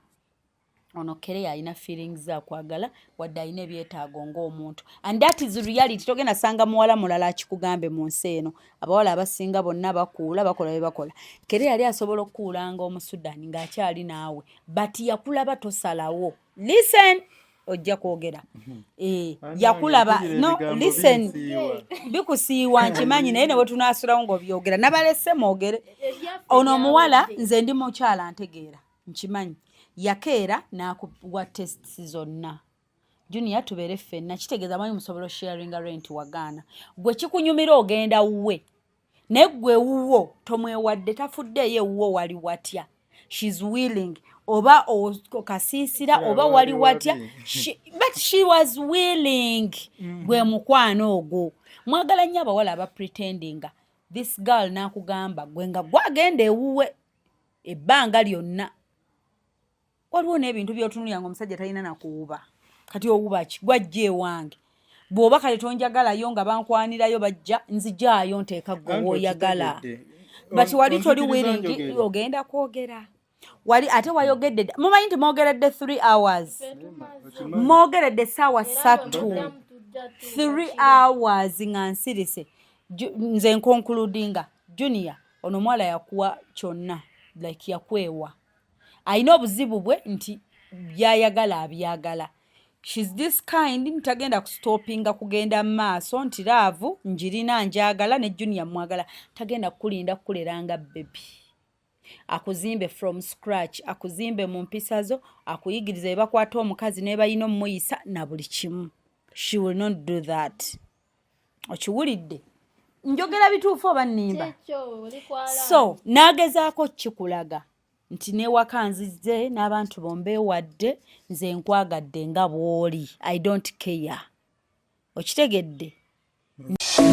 ono Kere alina feelings za kwagala wadde alina ebyetaago ng'omuntu and that is reality. Togenda sanga muwala mulala akikugambe mu nsi eno abawala abasinga bonna bakuula bakola bye bakola. Kere yali asobola okukuulanga Omusudani ng'akyali naawe but yakulaba tosalawo. Listen ojja kwogera yakulaba no listen bikusiiwa nkimanyi naye ne bwe tunaasulawo ng'obyogera nabalese mwogere ono omuwala nze ndi mukyala ntegeera nkimanyi yakeera n'akuwa tests zonna Junior tubeere ffenna kitegeeza manyi musobola sharing rent wagaana gwe kikunyumira ogenda wuwe naye gwe wuwo tomwewadde tafuddeyo ewuwo wali watya she's willing oba okasiisira oba wali watya but she was willing gwe mukwano ogwo mwagala nnyo abawala aba pretendinga this girl n'akugamba gwe nga gwagenda ewuwe ebbanga lyonna waliwo n'ebintu by'otunulira ng'omusajja talina nakuwuba kati owuba ki gwajja ewange bw'oba kale tonjagalayo nga bankwanirayo bajja nzijaayo nteeka gwe w'oyagala but wali toli willing ogenda kwogera wali ate wayogedde mumanyi nti mwogeredde 3 hours mwogeredde essaawa 3 hours nga nsirise nze nkonkuludinga Junior ono mwala yakuwa kyonna like yakwewa alina obuzibu bwe nti byayagala abyagala she's this kind ntagenda kustopinga kugenda maaso nti laavu njirina njagala ne Junior mwagala tagenda kukulinda kukuleranga baby akuzimbe from scratch akuzimbe mu mpisa zo akuyigiriza ebakwata omukazi ne bayina omuyisa na buli kimu she will not do that okiwulidde njogera bituufu oba nnimba so nagezaako kikulaga nti newaka nzize n'abantu bombe wadde nze nkwagadde nga bw'oli I don't care okitegedde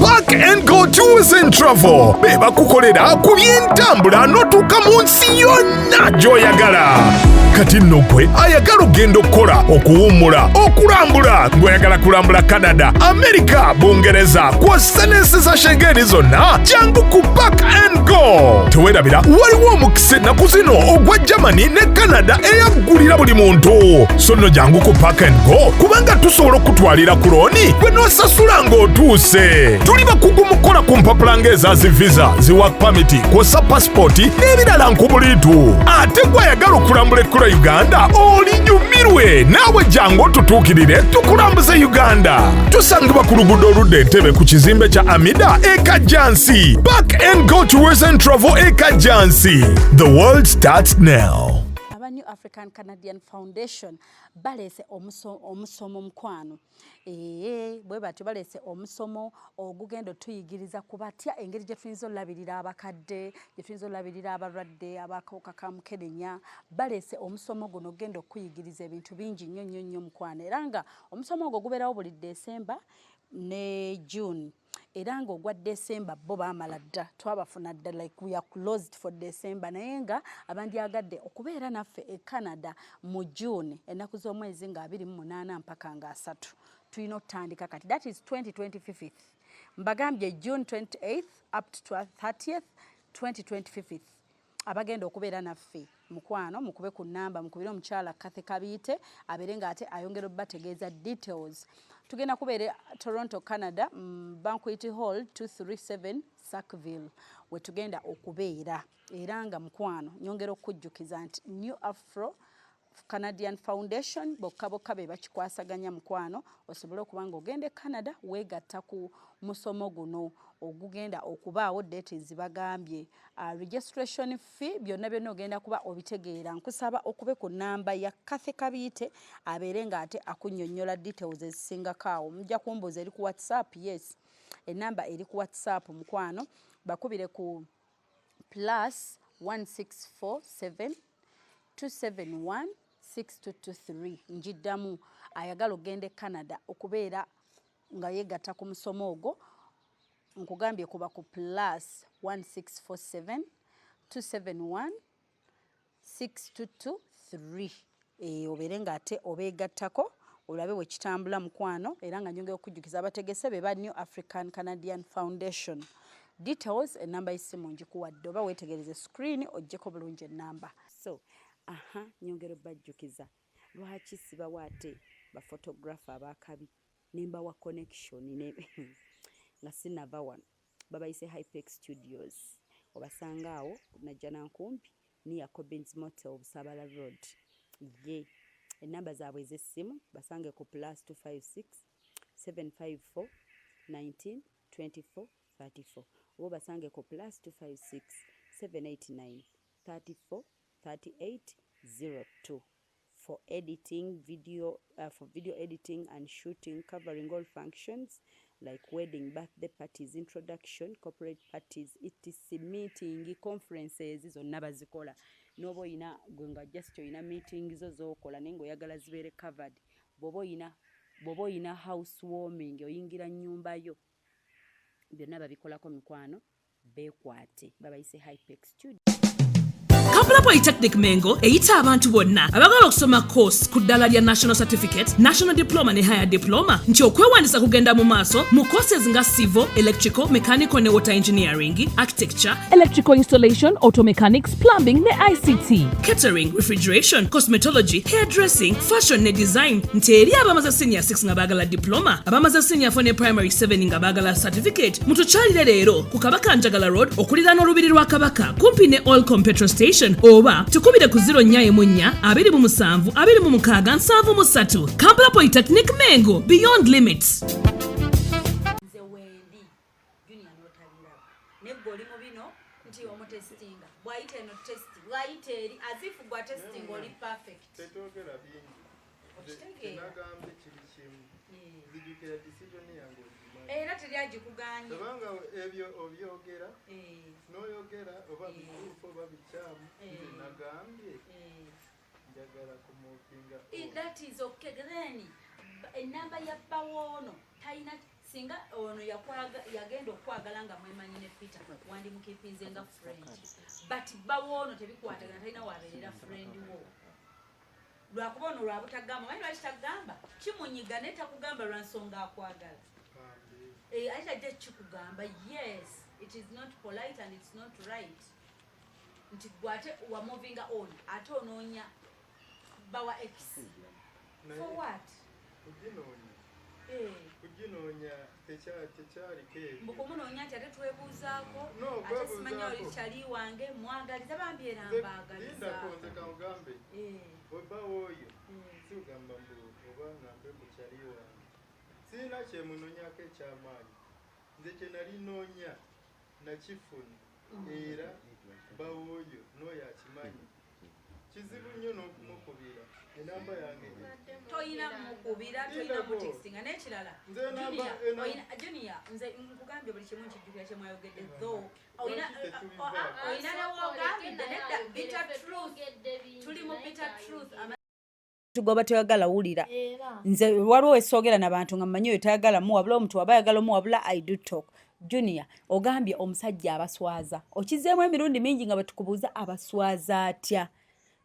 Park and Go Tours and Travel beba kukolera ku by'entambula n'otuuka mu nsi yonna gy'oyagala kati nno gwe ayagala ogenda okukola okuwummula okulambula ng'oyagala kulambula Canada America Bungereza kw'ossa n'ensi za Schengen zonna jangu ku Park and Go teweerabira waliwo omukisa ennaku zino ogwa Germany ne Canada eyaggulira buli muntu so nno jangu ku Park and Go kubanga tusobola okutwalira ku looni gwe n'osasula ng'otuuse tuli bakugu mu kukola ku mpapula ng'eza zi visa zi work permit kw'ossa passport n'ebirala nkubuliitu ate gw'ayagala okulambula ekkula Uganda olinyumirwe naawe jangu otutuukirire tukulambuze Uganda tusangibwa ku luguudo oludda Entebbe ku kizimbe kya Amida Ekajjansi Park and Go Tours and Travel Ekajjansi the world starts now.
New African Canadian Foundation balese omusomo mukwano bwe batyo balese omusomo ogugendo tuyigiriza kubatya engeri gye tuyinza olabirira abakadde gye tuyinza olabirira abalwadde abakawuka ka mukenenya balese omusomo guno ogenda okuyigiriza ebintu bingi nnyo mukwano era nga omusomo ogwo gubeerawo buli December ne June era nga ogwa December bo baamala dda twabafuna dda like we are closed for December naye nga abandyagadde okubeera naffe e Canada mu June ennaku z'omwezi nga 28 mpaka nga 3 tulina okutandika kati that is 2025 mbagambye June 28th up to 30th 2025 abagenda okubeera naffe mukwano mukube ku namba mukubire omukyala Kathy Kabiite abeere nga ate ayongera obbategeeza details tugenda kubeera Toronto Canada Banquet Hall 237 Sackville we tugenda okubeera era nga mukwano nyongera okujjukiza nti New Afro Canadian Foundation bokka be bakikwasaganya mukwano osobole okuba nga ogenda e Canada weegatta ku musomo guno ogugenda okubaawo date zibagambye registration fee byonna ogenda kuba obitegeera nkusaba okube ku namba ya Kathy Kabiite abeere nga ate akunnyonnyola details ezisingakaawo mujja kumbuuza eri ku WhatsApp yes enamba eri ku WhatsApp mukwano bakubire ku +1647 271 6223 njiddamu ayagala ogenda e Canada okubeera nga yeegatta ku musomo ogwo nkugambye kuba ku +1647 271 6223 obeere nga ate obeegattako olabe bwe kitambula mukwano era nga nyongera okujjukiza abategese be ba New African Canadian Foundation. Details enamba y'essimu ngikuwadde oba weetegereze screen oggyeko bulungi ennamba. So nyongera obbajjukiza lwaki sibawa ate baphotographer abakabi nembawa connection nga sinava wano babayise Hypex Studios obasanga awo najja nankumpi niya Cobbins Motel Busabala Road ye enamba zaabwe ez'essimu basange ku +256 754 19 24 34 oba basange ku +256 789 34 38 02 for editing video editing and shooting covering all functions like wedding, birthday parties, introduction, corporate parties, etc, meeting, conferences zonna bazikola. Nobo ina gwenga just ina meeting zokola nengo yagala zibere covered. Bobo ina housewarming oyingira nyumba yo. Byonna babikolako mikwano bekwate babayise Hypex Studio.
Kampala Polytechnic Mengo eyita abantu bonna abagala okusoma course ku ddala lya National Certificate, National Diploma ne Higher Diploma nti okwewandisa kugenda mu maaso mu courses nga Civil, Electrical, Mechanical ne Water Engineering, Architecture, Electrical Installation, Auto Mechanics, Plumbing ne ICT, Catering, Refrigeration, Cosmetology, Hairdressing, Fashion ne Design nti eri abamaze Senior 6 nga bagala Diploma, abamaze Senior 4 ne Primary 7 nga bagala Certificate mutukyalire leero ku Kabaka Njagala Road okulira n'olubiri lwa Kabaka kumpi ne Allcom Petrol Station oba tukubire ku 047 26 Kampala Polytechnic Mengo, beyond limits.
Nze wendi Junior notalira neggoli mu bino nti omutestinga bwayita eno test bwayita eri azifu gwa testing oli perfect
tetogera bingi nagambe kiri kimu zijukira decision yange
era teryagikuganye
kubanga ebyo obyogera noyogera oba bituufu oba bikyamu nagambye njagala kumupinga
that is okay then enamba ya bawono taina singa ono yagenda okwagala nga mwemanyi ne Peter wandi mukipinze nga friend but bawono tebikwatagana taina waberera friend wo lwakuba ono lwabutagamba manyi lwaki tagamba kimunyiga netakugamba lwansonga akwagala aita je chikugamba yes it is not polite and it's not right nti gwate wa moving on ate ononya bawa x for what
kujinonya techari ke
mbukomunonya ati ate twebuuzaako ate simanya oli kyali wange mwagaliza bambyera mbagaliza
linda konze kamugambe obawo oyo siugamba mbu oba ngambe ku kyali wange sina kyemunonyako ekyamaanyi nze kye nali noonya nakifuna era bawo oyo n'oyo akimanyi kizibu nnyo n'okumukubira enamba yange
toyina mukubira toyina mutextinga n'ekirala Junior nze nkugambye buli kimu nkijjukira kye mwayogedde though oyina newogambye nedda bitter truth tuli mu bitter truth tugoba toyagala wulira nze waliwo esogera n'abantu nga mmanyi oyo tayagala muwabula omuntu waba ayagala muwabula I do talk. Junior ogambye omusajja abaswaza okizeemu emirundi mingi nga batukubuuza abaswaza atya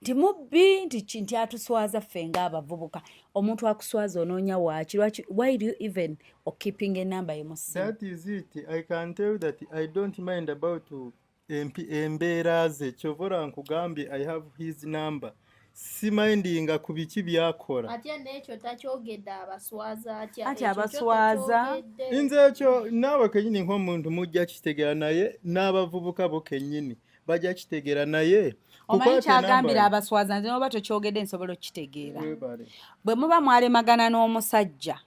nti mubbi nti atuswaza ffe ng'abavubuka omuntu akuswaza onoonya waaki why do you even keeping a number mu simu?
That is it. I can tell that I don't mind about embeera ze kyovora nkugambye I have his number simindinga ku biki byakola
atya n'ekyo takyogedde abaswaza atya
ati abaswaza
nze ekyo naawe kenyini nk'omuntu mujja kitegera naye n'abavubuka bo kenyini bajja kitegera naye
omanyi kyagambira abaswaza nze noba tokyogedde nsobola okitegeera bwe muba mwalemagana n'omusajja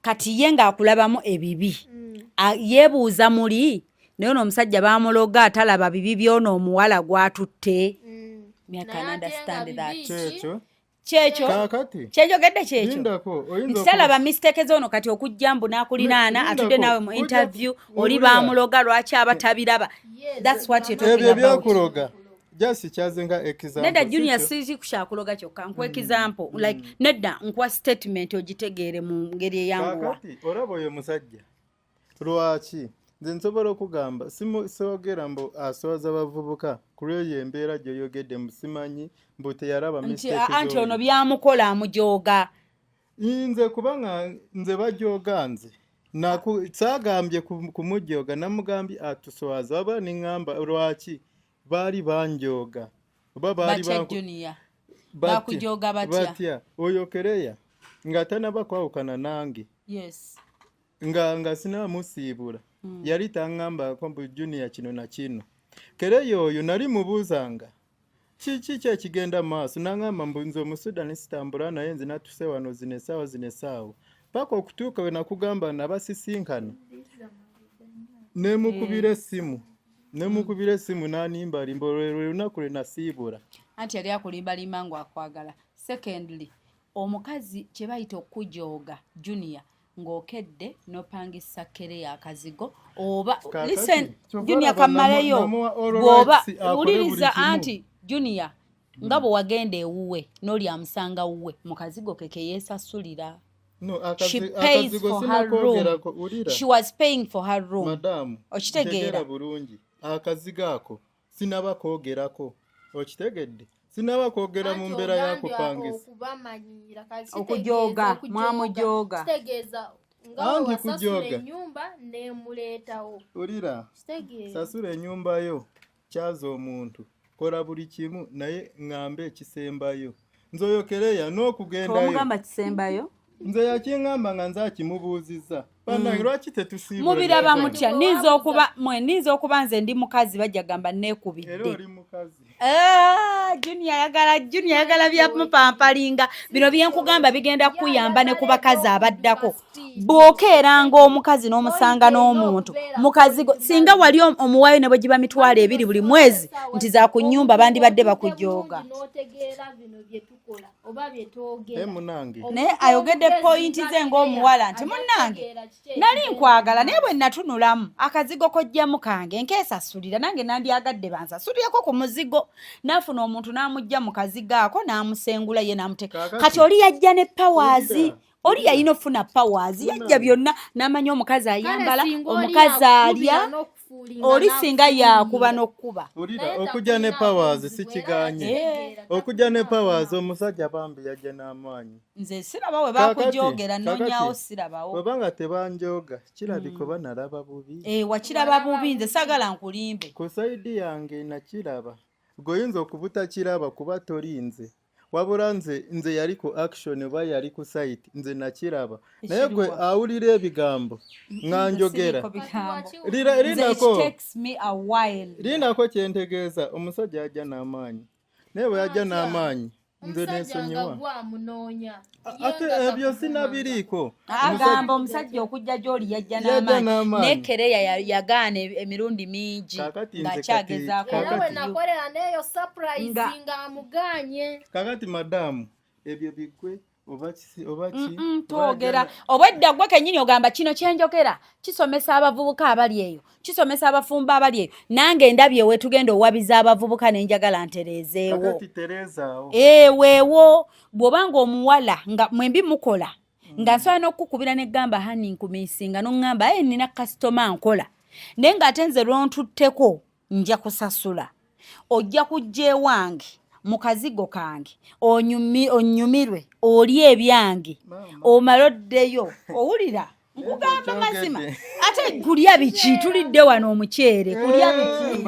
kati ye ng'akulabamu ebibi yeebuuza muli naye n'omusajja baamuloga atalaba bibi by'ono omuwala gwatutte me can understand that kyeyogedde kyekyo nti talaba mistake z'ono kati okujja mbu n'akulinaana atudde naawe mu interview oli baamuloga lwaki abatabiraba that's what you're talking about.
Ebyakuloga just kyazenga example
nedda Junior siri kushakuloga kyokka nkwa example like nedda nkwa statement ogitegeere mu ngeri eyanguwa
kakati olaba oyo musajja lwaki nze nsobola okugamba siogera mbu aswaza abavubuka kulweyo embeera gyoyogedde musimanyi mbu teyalaba
anti ono byamukola amujooga
Inze kubanga nze bajoganze. Sagambye kumujyoga namugambye atusowaza aba ningamba lwaki bali banjoga. Baba
Junior. Bakujoga batya.
Oyo Kereya ngatana bakwawukana nange.
Yes.
Nga sina musibula. Yali tangamba kombu Junior kino na kino. Kereya oyo nali mubuzanga. Kiki kye kigenda maaso nangamba mbunzo musudani sitambula naye nze natuse wano zinesawo. Paka okutuuka we nakugamba nabasisinkana. Nemukubira essimu nanimba limbolwe lunaku lwe nasiibula.
Anti yali akulimba ngo akwagala. Secondly, omukazi kye bayita okujoga Junior ng'okedde n'opangisa Kereya akazigo oba listen Junior kamaleyo bw'oba uliriza anti Junior nga bwe wagenda ewuwe n'oli amusanga wuwe mu kazigo keke yeesasulira.
No,
She pays for her room. She was paying for her room.
Madam,
okitegeera
bulungi. Akazigo ako sinaba koogerako. Okitegedde? Sinaba koogera mu mbeera y'akupangisa.
Okujoga, mwamujoga.
Kitegeeza nga wasasula ennyumba nemuleetawo.
Ulira, sasula ennyumba yo kyaza omuntu. Kola buli kimu naye ngambe ekisembayo. Nzoyo Kereya n'okugendayo.
Omugamba kisembayo?
Nze yakingamba nga nze akimubuuzizza. Bannange lwaki tetusiibula?
Mubiraba mutya niza okuba nze ndi mukazi bajja gamba neekubidde.
Era oli mukazi.
Junior yagala byamupampalinga. Bino byenkugamba bigenda kuyamba ne ku bakazi abaddako. Bw'okeeranga omukazi n'omusanga n'omuntu. Mukazi singa wali omuwayo ne bwe giba mitwalo 2 buli mwezi nti za ku nnyumba bandi badde bakujoga. Naye ayogedde pointi ze ng'omuwala nti munnange nali nkwagala naye bwe natunulamu akazigo kojjamu kange nkeesasulira nange nandyagadde bansasulireko ku muzigo nafuna omuntu n'amugja mu kazigo ako n'amusengula ye n'amuteeka kati oli yajja ne powers oli yalina ofuna powers yajja byonna n'amanya omukazi ayambala omukazi alya oli singa yakuba n'okkuba
okujja ne powers si kiganye okujja ne powers omusajja bambi yajja n'amaanyi
nze siraba we bakujogera nonyawo sirabawo
webanga tebanjoga kirabika banalaba bubi
wakiraba bubi nze sagala nkulimbe
ku saidi yange nakiraba goyinza okubuta kiraba kuba tolinze wabula nze yali ku action oba yali ku site nze nakiraba naye gwe awulira ebigambo nganjogera linako kyentegeeza omusajja yajja n'amaanyi naye bwe yajja n'amaanyi nze nensonyiwa ate ebyo sinabiriiko
agamba omusajja okujja gy'oli yajja n'amaanyi ne Kereya yagaana emirundi mingi ng'akyagezaako
nakolera neyo surprise nga amuganye
kakati madamu ebyo bigwe oba
twogera obwedda gwe kennyini ogamba kino kyenjogera kisomesa abavubuka abali eyo kisomesa abafumba abali eyo nange ndabye we tugenda owabiza abavubuka nenjagala ntereezeewo weewo bw'obanga omuwala nga mwembi mukola nga nsobola n'okukubira negamba hani nkumisinga n'oŋŋamba nina kasitoma nkola naye ng'ate nze lwontutteko nja kusasula ojja kujja ewange mu kazigo kange onyumirwe oli ebyange omala oddeyo owulira nkugamba mazima ate kulya biki tulidde wano omuceere kulya biki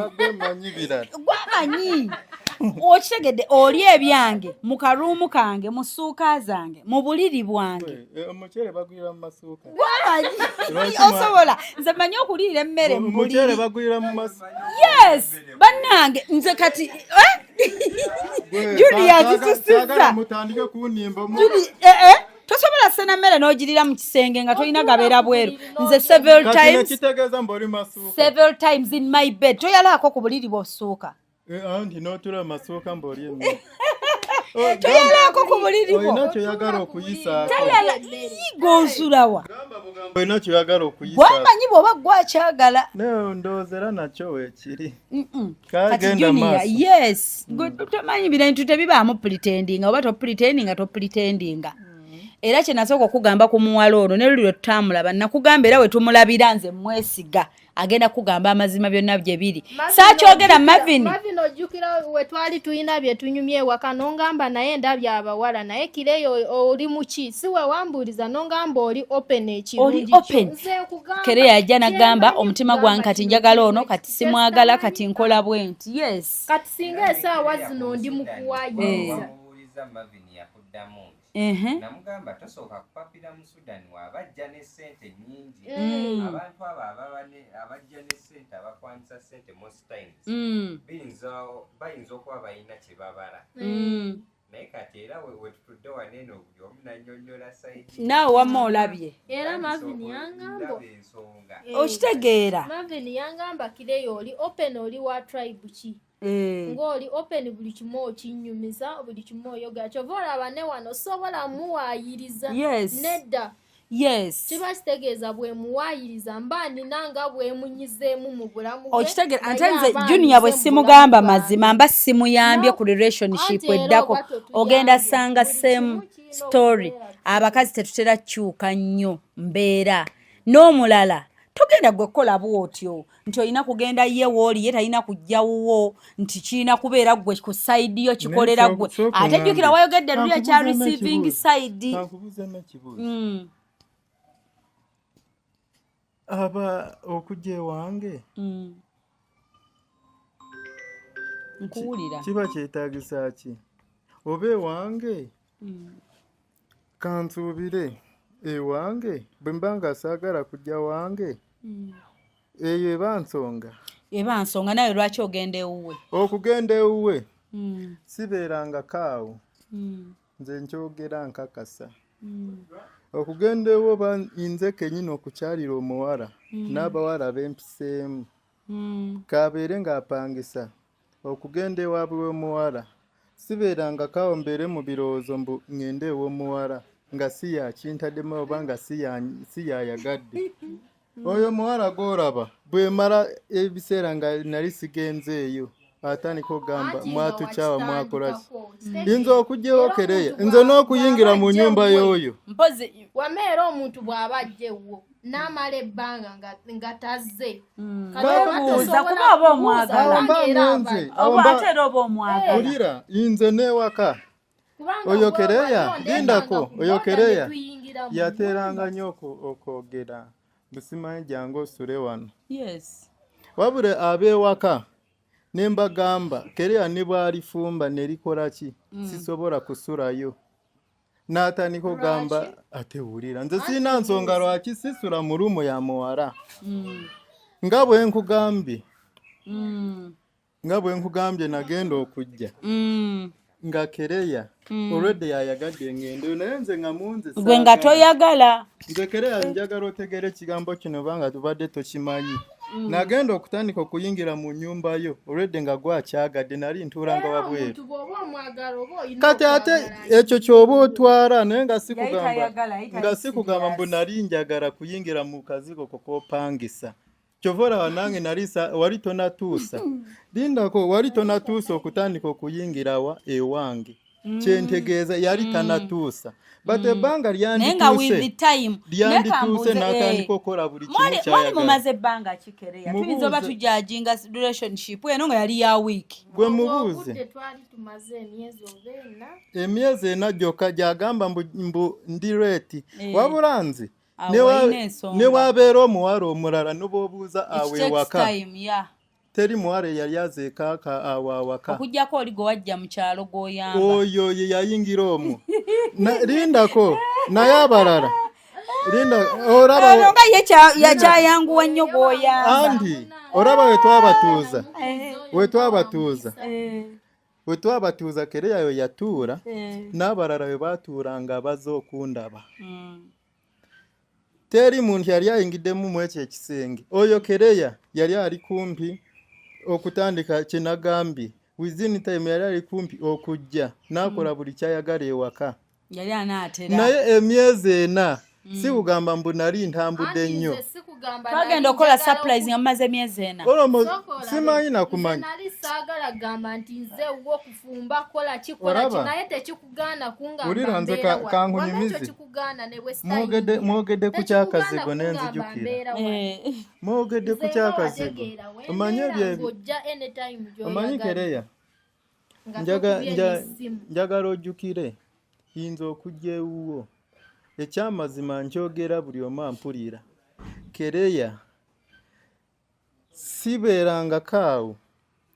gwamanyi okitegedde oli ebyange mu karuumu kange mu ssuuka zange mu buliri bwange
omuceere bagwira mu masuuka
gwamanyi osobola nze manyi okulira emmere mu buliri
omuceere bagwira mu masuuka
yes bannange nze kati Junior kitusiza
mutandike kunimba
tosobola sena mmere n'ogirira mu kisenge nga tolina gabeera bweru nze several times in my bed toyalaako ku buliri bw'osuuka
anti n'otula mu masuuka mb'oli emmere
toyalaako ku buliri bwo
olina kyoyagala okuyisaako
gonsulawa
olina kyoyagala okuyisaako
gwamanyi bw'oba gwakyagala
ndowooza era nakyo weekiri
kati Junior yes tomanyi bintu tebibaamu pretendinga oba topretendinga era kye nasooka okugamba ku muwala ono ne luli lwe tutamulaba nakugamba era we tumulabira nze mwesiga agenda kugamba amazima byonna bye biri saakyogera Marvin
ojjukira we twali tuyina bye tunyumye ewaka nongamba naye ndabye abawala naye kireyo oli muki si we wambuuliza nongamba oli open ekirungi Kereya ajja n'agamba omutima gwange kati njagala ono kati simwagala kati nkola bwenti yes kati singa esaawa zino ndi mu kuwayiriza
Marvin yakuddamu namugamba tosooka kupapira mu Sudan wabajja ne ssente nnyingi abantu abo abajja ne ssente abakwanisa ssente most times bayinza okuba balina kye babala naye kati era we tutudde waneeno buli omu nannyonnyola sayidi
naawe wamma olabye
era Marvin yangamba
ensonga
okitegeera
Marvin yangamba kireyo oli open oli wa tribe ki ng'oli open buli kimu okinyumiza buli kimu oyogera kyova olaba ne wano sobola muwaayiriza nedda kiba kitegeeza bwe muwaayiriza mba ninanga bwemunyizeemu mu bulamu bwe
okitegeera ate nze Junior bwe simugamba mazima mba simuyambye ku relationship eddako ogenda sanga same story abakazi tetutera kyuka nnyo mbeera n'omulala togenda gwe kukola bwotyo nti olina kugenda ye wooli ye talina kujja wuwo nti kirina kubeera gwe ku side yo kikolera gwe ate jjukira wayogedde luli ekya receiving side
aba okujja ewange
nkuwulira
kiba kyetaagisa ki oba ewange kansuubire ewange bwe mba nga saagala kujja wange eyo eba nsonga
naye lwaki ogenda ewuwe
okugenda ewuwe sibeerangako awo nze nkyogera nkakasa okugenda ewo nze kenyini okukyalira omuwala n'abawala bempiseemu kabeere ng'apangisa okugenda ewaabwe w'omuwala sibeerangako awo mbeere mu birowoozo mbu ŋŋende ew'omuwala nga si yakintaddemu oba nga si yayagadde oyo muwala gw'olaba bwe mala ebiseera nga nali sigenze eyo atandika ogamba mwatukyawa mwakolaki yinza okugyewo Kereya nze n'okuyingira mu nnyumba y'oyo
wameera omuntu bw'aba ajjewo n'amala ebbanga nga tazze
babuuza kuba oba omwagala
ulira nze n'ewaka oyo Kereya lindako oyo Kereya yateeranga nnyo okwogera busimanyi jangu osule wano wabule ab'ewaka ne mbagamba Kereya ne bw'alifumba ne likola ki sisobola kusulayo n'atandika ogamba ate wulira nze sirina nsonga lwaki sisula mu lumu ya muwala nga bwe nkugambye nagenda okujja nga Kereya already yayagadde ngendo naye nze nga munze
gwe nga toyagala
nze Kereya njagala otegere ekigambo kino banga tubadde tokimanyi nagenda okutandika okuyingira mu nnyumba yo already nga gwakyagadde nali ntuulanga wabweru kati ate ekyo ky'oba otwala naye nga sikugamba mbu nali njagala kuyingira mu kazigo kokopangisa kyova olaba nange wali tonatuusa lindako wali tonatuusa okutandika okuyingirawa ewange kyentegeeza yali tanatuusa but ebbanga lyandituuse n'atandika okukola buli kimu
kyayagala mumaze ebbanga ki Kereya tuyinza oba tujajinga relationship eno nga yali ya wiiki
gwe mubuuze emyezi ena gyokka gyagamba mbu ndi reeti wabula nze ne wabeera omuwala omulala n'obwobuuza awe ewaka teri muwala yali azeekaaka awo awaka
okugjako oli gwe wajja mu kyalo gw'oyamba
oyo ye yayingira omwo lindako naye abalala olaba
nga ye yakyayanguwa nnyo gw'oyamba
andi olaba we twabatuuza Kereya yo yatuula n'abalala we baatuulanga abaze okundaba teri muntu yali ayingiddemu mu ekyo ekisenge oyo Kereya yali ali kumpi okutandika kyenagambye within time yali ali kumpi okujja n'akola buli kyayagala ewaka naye emyezi ena si kugamba mbu nali ntambudde nnyo
twagenda okukola surprise nga mumaze emyezi ena
simanyi nakumanya
saagala gamba nti nze wo kufumba kola kikola kinaye tekikugaana kungamba
mbeera kankunyumize
kikugaana ne western
mwogedde ku kyakazigo n'enzijukira mwogedde ku kyakazigo omanye omanyi Kereya njagala ojjukire yinza okujja ewuwo ekyamazima nkyogera buli omu ampulira Kereya sibeeranga kaawo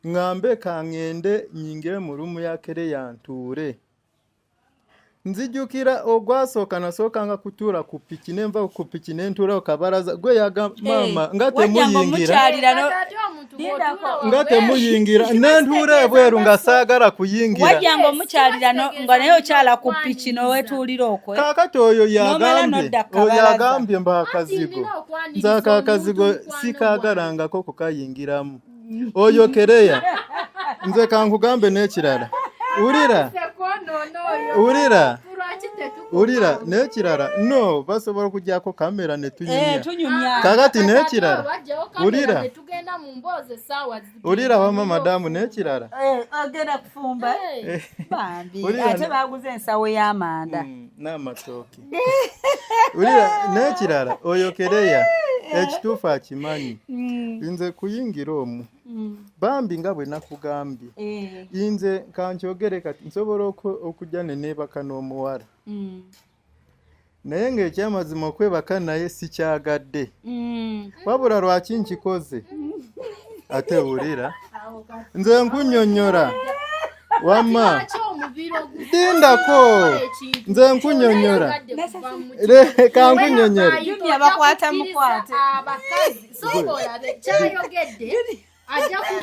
ngambe kaŋŋende nyingire mu lumu ya Kereya ntuure nzijukira ogwasooka nasookanga kutuula ku piki nenva ku piki nentuula okabalaza gwe yaga mama nga temuyingira nentuula ebweru nga saagala kuyingira
wajjanga omukyalira nga naye okyala ku piki nowetuulira okwe
kaakati oyo yagambye mbaakazigo nze akaakazigo sikaagalangako kukayingiramu oyo Kereya nze kankugambe n'ekirala ulira n'ekirala no basobola okujjako kamera ne tunyumya kakati n'ekirala ulira wama madamu n'ekirala
agenda kufumba bambi ate baguze ensawo y'amanda
n'amatooke ulira n'ekirala oyo Kereya ekituufu akimanyi nze kuyingira omu bambi nga bwe nakugambye nze kankyogere kati nsobola okujja ne neebaka n'omuwala naye ng'ekyamazima okwebaka naye sikyagadde wabula lwaki nkikoze ate wulira nze nkunnyonnyola wamma dindako nze nkunnyonnyola kankunnyonnyola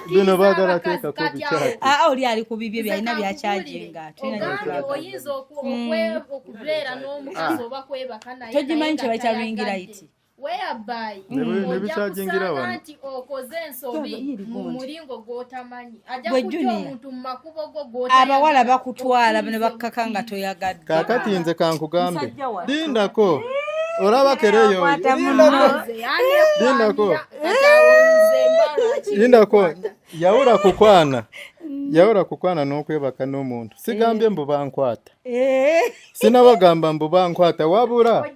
bino baagala teekako bikyaki
oli ali ku bibyo byalina byakyajinga
oyinza okubeera n'omukazi oba kwebaka naye
togimanyi kye bakyaluyingira iti
whereby
nebikyajingira wano
nti okoze ensobi mu mulingo gw'otamanyi ajja kujja omuntu mu makubo go gw'otamanyi
abawala bakutwala ne bakkaka nga toyagadde
kaakati nze kankugambe dindako olaba Kereya dindako yawula kukwana n'okwebaka n'omuntu sigambye mbu bankwata sinabagamba mbu bankwata wabula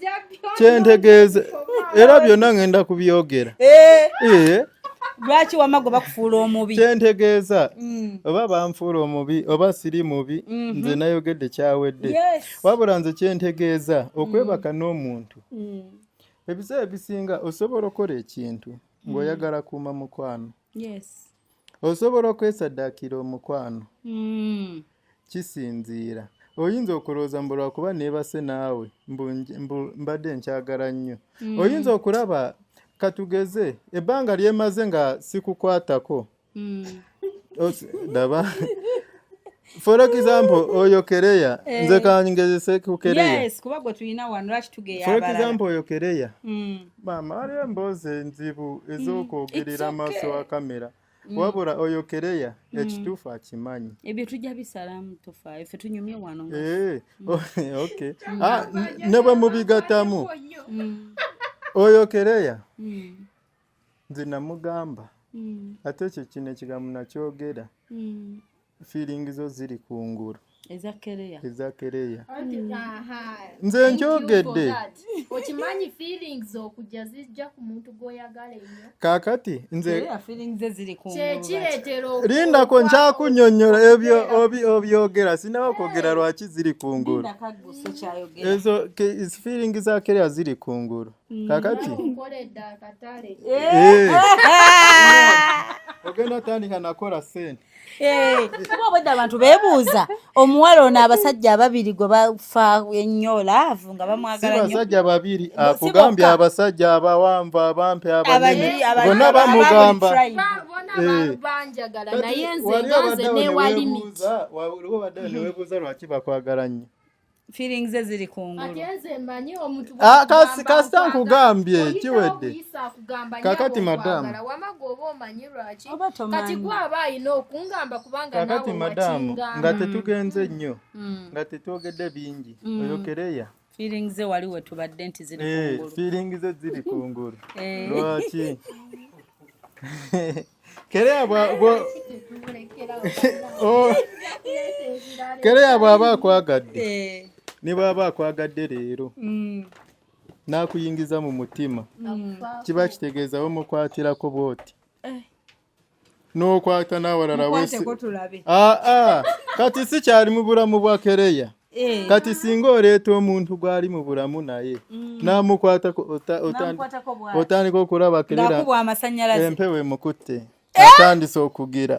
kyentegeeze era byonna ngenda kubyogera
lwaki wamago bakufuula omubi
kyentegeeza oba banfuula omubi oba siri mubi nze nayogedde kyawedde wabula nze kyentegeeza okwebaka n'omuntu ebiseera ebisinga osobola okukola ekintu ng'oyagala kuuma mukwano osobola okwesaddaakira omukwano kisinziira oyinza okulowooza mbu lwakuba neebase naawe mbadde nkyagala nnyo oyinza okulaba katugeze ebbanga lyemaze nga sikukwatako daba for example oyo Kereya nze kangezese ku Kereya for example oyo Kereya mama waliwo emboozi enzibu ez'okwogerera amaaso wa kamera wabula oyo Kereya ekituufu akimanyi
ebyo tujja bisalamu tofa ife tunyumye wano
okay ne bwe mubigatamu oyo Kereya nze namugamba ate ekyo kino ekigambo nakyogera feeling zo ziri kungulu eza Kereya nze nkyogedde
okimanyi feelings okujja zijja ku muntu gw'oyagala ennyo
kaakati nze
kyekireetera
lindako nkyakunnyonnyola ebyo obyogera sinaba kwogera lwaki ziri kungulu ezo feeling za Kereya ziri kungulu kaakati
nkoledde akatale
ogenda tandika nakola sente
kuba obwedda abantu beebuuza omuwala ono abasajja ababiri gwe bafa ennyo laavu nga bamwagala nnyo
si basajja babiri akugambye abasajja abawanvu abampe abanene bonna bamugamba
banjagala naye nze nze newa limit
waliwo badde neweebuuza lwaki bakwagala nnyo
feelings ziri kungulu
kasita nkugambye kiwedde kakati madamu kakati madamu nga tetugenze nnyo nga tetwogedde bingi oyo Kereya
feelings waliwo tubadde nti ziri kungulu
feelings ziri kungulu lwaki Kereya Kereya bw'aba akwagadde ne bw'aba akwagadde leero n'akuyingiza mu mutima kiba kitegeeza omukwatirako bw'oti n'okwata n'awalala wese kati si kyali mu bulamu bwa Kereya kati singa oleeta omuntu gwali mu bulamu naye n'amukwatako otandika okulaba Kereya empewo emukutte atandise okugira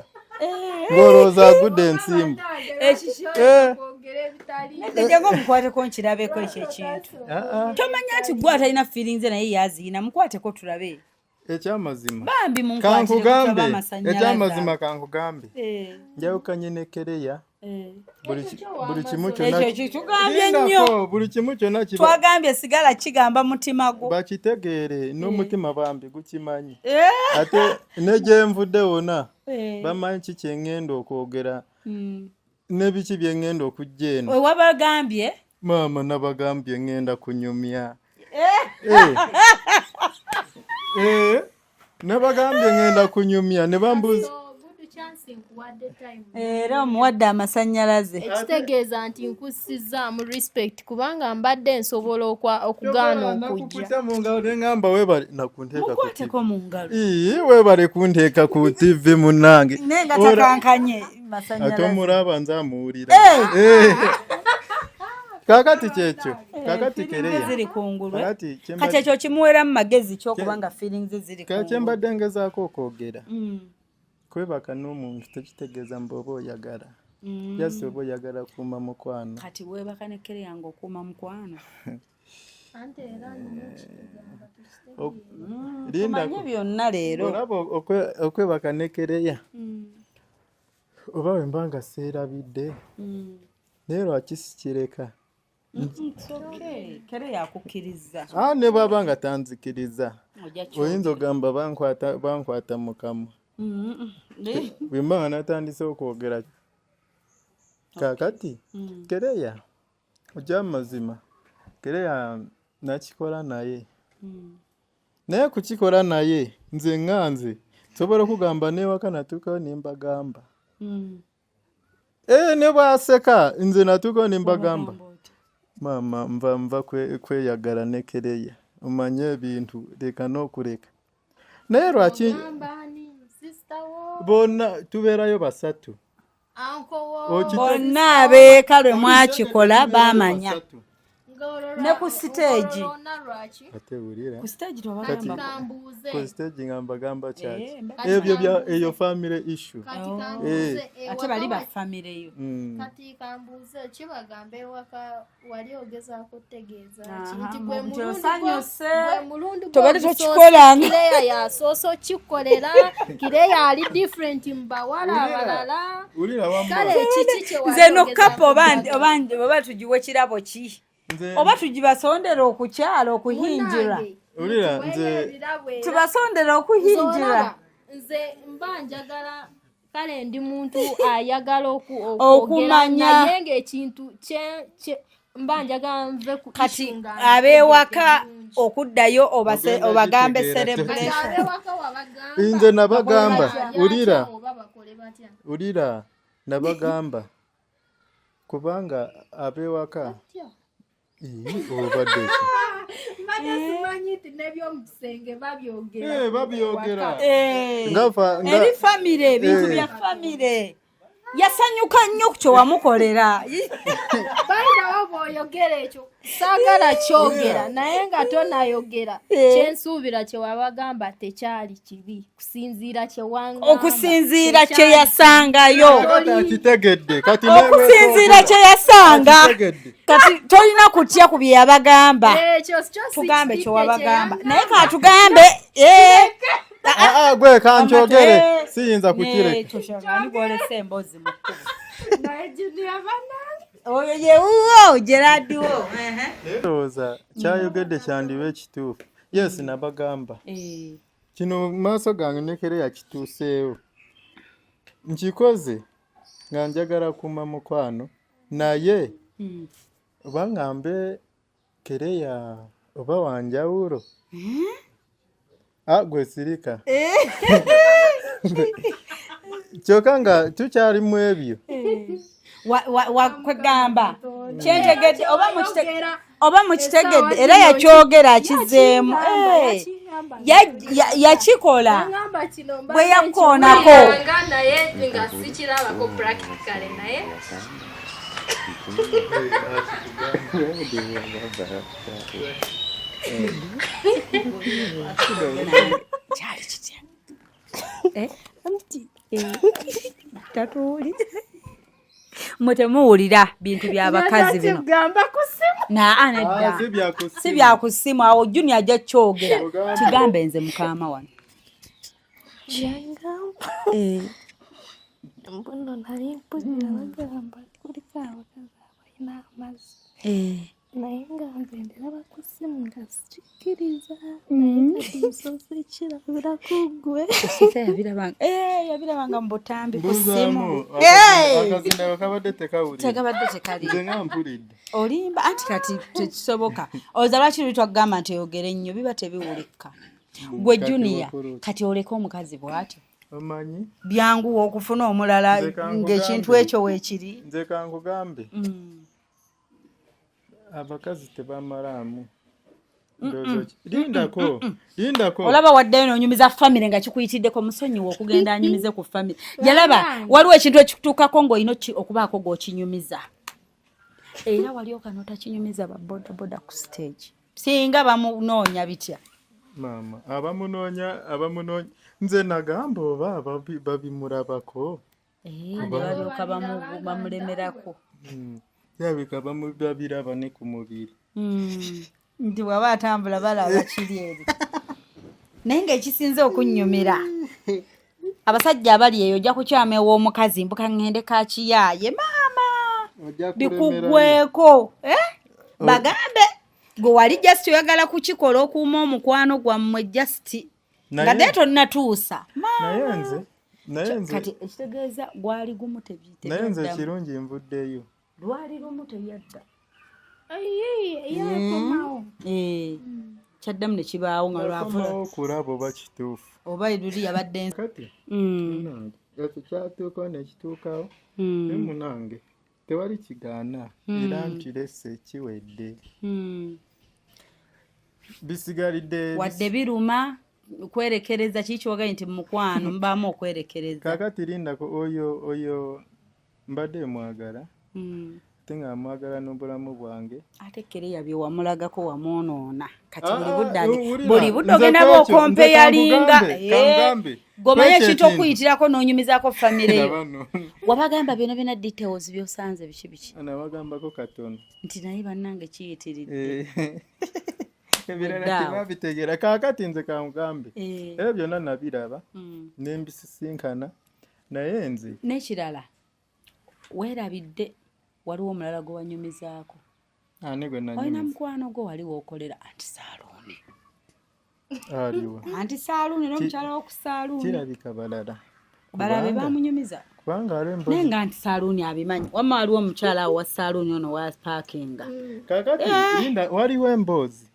ng'olowooza agudde ensimbu
Ndengo mukwateko nkirabeko ekyo ekintu tomanya nti gwe atalina feelings naye yaziina mukwateko tulabe
ekyamazima
bambi
ekyamazima kankugambe njawukanye ne Kereya buli kimu kyonna
twagambye sigala kigamba mutima gwo
bakitegeere n'omutima bambi gukimanyi ate ne gye nvudde wona bamanyi ki kye ŋŋenda okwogera ne biki bye ŋŋenda okujja eno
wabagambye
maama nabagambye ŋŋenda kunyumya nabagambye ŋŋenda kunyumya ne bambuza
era omuwadde amasannyalaze
ekitegeeza nti nkussizaamu respect kubanga mbadde nsobola okugaana okujja
neŋŋamba weebale
mukwateko mu ngalo
weebale kunteeka ku TV munnange
naye nga takankanye masannyalaze
ate omulaba nze amuwulira kakati kyekyo kakati Kereya
ziri kungulu kati ekyo kimuweramu magezi kyokubanga feelings ziri kungulu
kyembadde ngezaako okwogera kwebaka n'omuntu tekitegeeza mbu oba oyagala yasi oba oyagala kuuma mukwano
kati weebaka ne Kereya nga okuuma mukwano tumanye byonna leero
olaba okwebaka ne Kereya oba wemba nga seerabidde naye lwaki sikireka
Kereya akukkiriza
ne bw'aba nga tanzikiriza oyinza ogamba bankwata mu kamwa bwe mba nga natandise okwogera kakati Kereya ojja Kereya nakikola naye naye kukikola naye nze nganze nsobola okugamba n'ewaka natuukayo ne mbagamba ne bwaseka nze natuukayo ne mbagamba maama nva kweyagala ne Kereya omanye ebintu leka n'okuleka naye lwaki bonna tubeerayo basatu
bonna abeeka lwe mwakikola baamanya ne ku stage
ate wulira
ku stage twabagamba
ku stage ngambagamba kyaki eyo family issue
ate bali ba family yo
kati kambuuze kibagambe ewaka wali ogezaako kutegeeza nti gwe mulundu
tobali tokikolanga
Kereya yasooso kikolera Kereya ali different mbawala abalala kale kiki kye
nze no kapo oba tugiwe kirabo ki oba tugibasondera okukyala okuhinjira tubasondera okuhinjira
nze mba njagala kale ndi muntu ayagala
okumanya
naye ng'ekintu mba njagala nve ku
kati abeewaka okuddayo obagambe celebration
nze nabagamba ulira nabagamba kubanga abeewaka obadde babyogera
eri famire ebintu bya famire yasanyuka nnyo ku kyo wamukolera
bayirawo bw'oyogera ekyo saagala kyogera naye nga tonayogera kyensuubira kye wabagamba tekyali kibi kusinziira kye wangamba
okusinziira kye yasangayo
akitegedde kati
okusinziira kye yasanga kati tolina kutya ku bye yabagamba tugambe kye wabagamba naye katugambe
gwe kankyogere siyinza kukireka
gwolesa emboozi mukkubo oyo yewuwo geradiwo
ndowooza kyayogedde kyandiba ekituufu yes nabagamba kino mu maaso gange ne Kereya kituuseewo nkikoze nga njagala kuuma mukwano naye oba ngambe Kereya oba wanjawulo gwe sirika kyokka nga tukyali mu ebyo
kwegamba kyentegedde oba mukitegedde era yakyogera akizeemu yakikola bwe yakoonako
naye nga sikirabako practically naye
kyali kitya tatuwulira mutemuwulira bintu by'abakazi bino nedda si byakusimu awo juni ajja kyogera kigambe nze mukama wano
mbuno nali mpulira bagamba kuliko abakazi abalina amazzi naye nga nze ndiraba ku ssimu nga sikikkiriza naye kati musoose kirabirako ggwe
yabirabanga mu butambi ku ssimu
akazindako kabadde
tekali
nze nga mpulidde
olimba anti kati tekisoboka oza lwaki luli twakugamba nti oyogere nnyo biba tebiwulika gwe juniya kati oleka omukazi bw'atyo
omanyi
byanguwa okufuna omulala ng'ekintu ekyo weekiri
nze kankugambe abakazi tebamalaamu lindako
olaba waddeyo n'onyumiza famire nga kikuyitiddeko musonyiwa okugenda anyumize ku famire yalaba waliwo ekintu ekikutuukako ng'olina okubaako g'okinyumiza era wali okano takinyumiza babodaboda ku stage singa bamunoonya bitya
maama abamunoonya nze nagamba oba babimulabako
balyoka bamulemerako
yabika babiraba ne ku mubiri
nti bw'aba atambula balaba kiri eri naye ng'ekisinze okunnyumira abasajja abali eyo ojja kukyama ew'omukazi mbuka ŋŋende kakiyaaye maama bikuggweko bagambe gwe wali just oyagala kukikola okuuma omukwano gwammwe just nga naye tonnatuusa
naye nze
kati ekitegeeza gwali gumu
naye nze kirungi nvuddeyo
lwali lumu teyadda kyaddamu ne kibaawo nga lwavula
okulaba oba kituufu
oba luli yabadde
kati ekyo kyatuukawo nekituukawo ne munange tewali kigaana era nkirese kiwedde bisigalidde
wadde biruma kwerekereza kikiwagaye nti mukwano mbaamu okwerekereza
kakati lindako oyo mbadde mwagala ate nga mwagala n'obulamu bwange
ate kereya bye wamulagako wamwonoona kati buli budde ogendaba okompeyalinga gomanya ekintu okuyitirako n'onyumizako famire yo wabagamba byona details byosanze biki
nawagambako katono
nti naye bannange kiyitiridde
ebirala tebabitegeera kaakati nze kamugambe ebyo byonna nabiraba nembisisinkana naye nze
n'ekirala weerabidde waliwo omulala gwe wanyumizaako olina mukwano gwe wali wookolera antisaaluuni
aliwo
antisaaluuni n'omukyala w'okusaaluuni
kirabika
balabe bamunyumiza naye nga antisaaluuni abimanyi wamma waliwo omukyala awo wa saaluuni ono wapaakinga
kakati waliwo emboozi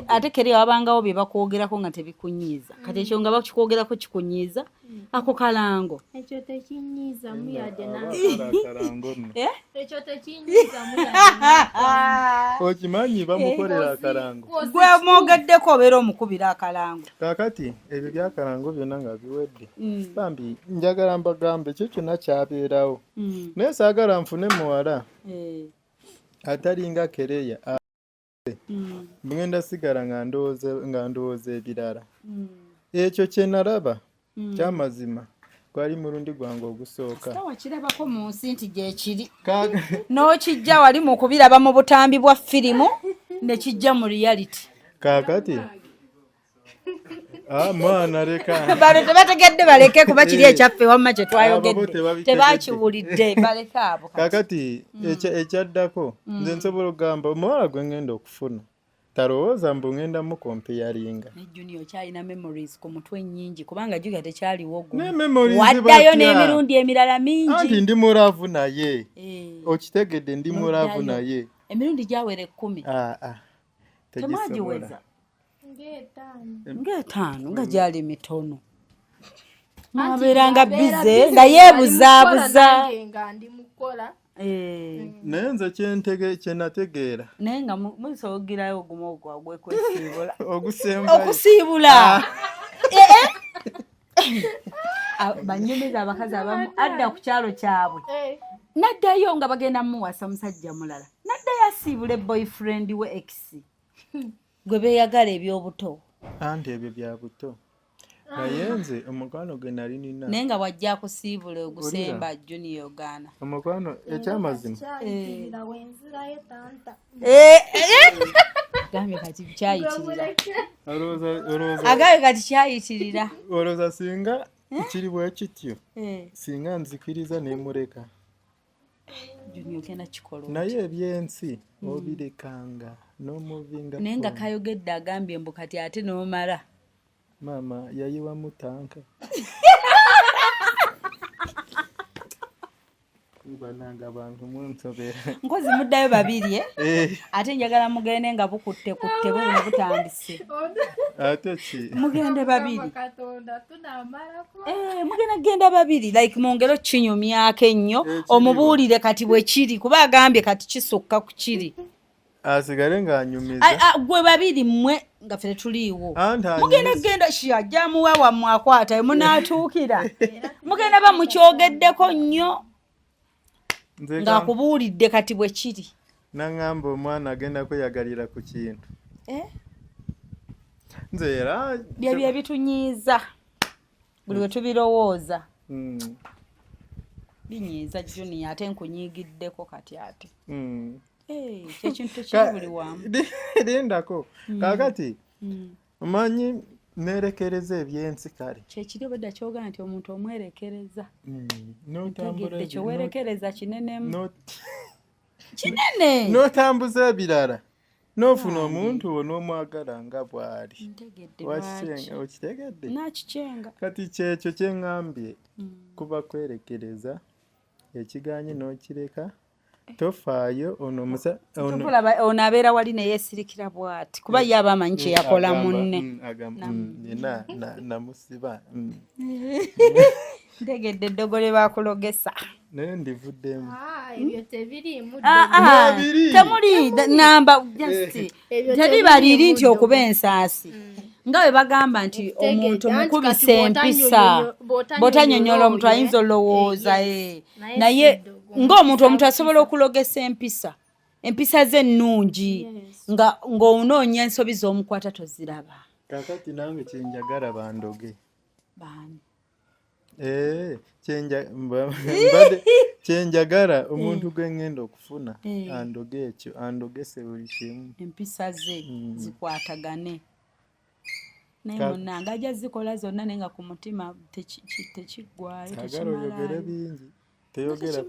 ate keri wabangawo bye bakwogerako nga tebikunyiiza kati ekyo nga bakikwogerako kikunyiiza ako kalango
ekyo tekinyiiza muyadde ekyo tekinyiiza
okimanyi bamukolera akalango
gwe mwogeddeko obeera omukubira akalango
kakati ebyo byakalango byonna nga biwedde bambi njagala mbagambe ekyo kyonna kyabeerawo naye saagala nfune muwala atalinga kereya ngenda sigala nga ndowooza ebirala ekyo kye nalaba kyamazima gwali mulundi gwange ogusooka
wakirabako mu nsi nti gyekiri n'okijja wali mu kubiraba mu butambi bwa firimu nekijja mu reality
kaakati mwana leka
bano tebategedde baleke kuba kiri ekyaffe wamma kye twayogedde tebakiwulidde baleke abo
kaakati ekyaddako nze nsobola okugamba omuwala gwe ngenda okufuna talowooza mbu ngenda mukompeyalinga
ne junior kyalina memories ku mutwe nnyingi kubanga juga tekyaliwo
waddayo
n'emirundi emirala mingi
anti ndi mulavu naye okitegedde ndi mulavu naye
emirundi gyawera 10
tegisobola
ng'etaano nga gyali mitono mwabeeranga bize nga yeebuzaabuza
nga ndi mukola
naye nze kyenategeera
naye nga musobogerayo ogumu ogwagwe kwesiibula
okusiibula
banyumiza abakazi abamu adda ku kyalo kyabwe naddayo nga bagenda muwasa musajja mulala naddayo asiibula boyfriend we ex gwe beeyagala eby'obuto
anti ebyo bya buto naye nze omukwano gwe nali nina
naye nga wajja kusiibula ogusemba junior ogaana
omukwano ekyamazima
gambye kati kyayitirira
agaye
kati kyayitirira
olowooza singa kiri bwe kityo singa nzikiriza nemuleka
junior kena kikola
naye ebyensi obirekanga n'omuvinga
naye nga kayogedde agambye mbu kati ate n'omala
maama yayiwa mutanka bananga bantu munsobera
nkozi muddayo babiri ate njagala mugende nga bukutte buno butandise
ate ki
mugende babiri mugenda genda babiri like mwongero kinyumyako ennyo omubuulire kati bwe kiri kuba agambye kati kisukka ku kiri
asigale ng'anyumiza
gwe babiri mmwe nga ffe tetuliiwo mugenda ajja muwawa mwakwatayo munaatuukira mugenda bamukyogeddeko nnyo ng'akubuulidde kati bwe kiri
naŋŋamba omwana agenda kweyagalira ku kintu nze era
byebyo ebitunyiiza buli we tubirowooza binyiiza junior ate nkunyiigiddeko kati ate kyekintu tekiri buli wamu
lindako kaakati omanyi nerekereza ebyensi kale
kyekiri obadda kyogana nti omuntu omwerekereza tegedde kyowerekereza kinenemu kinene
n'otambuza ebirala n'ofuna omuntu wo n'omwagala nga bw'ali okitegedde
nakikyenga
kati kyekyo kyeŋŋambye kuba kwerekereza ekiganye n'okireka tofaayo
ono abeera wali neyeesirikira bw'ati kuba ye aba amanyi kye yakola munne
namusiba
ntegedde eddogole bakulogesa
naye ndivuddemu
ebyo tebiriimu
temuli namba tebibaliri nti okuba ensaasi nga bwe bagamba nti omuntu mukubisa empisa bw'otanyonyola omuntu ayinza olowooza naye ng'omuntu omuntu asobola okulogesa empisa ze ennungi ng'onoonya ensobi z'omukwata toziraba
kakati nange kyenjagala bandoge
bani
kyenjagala omuntu gwe ngenda okufuna andoge ekyo andogese buli kimu
empisa ze zikwatagane naye munnange ajja zikola zonna naye nga ku mutima tekiggwayo
oyogere bingi teyogera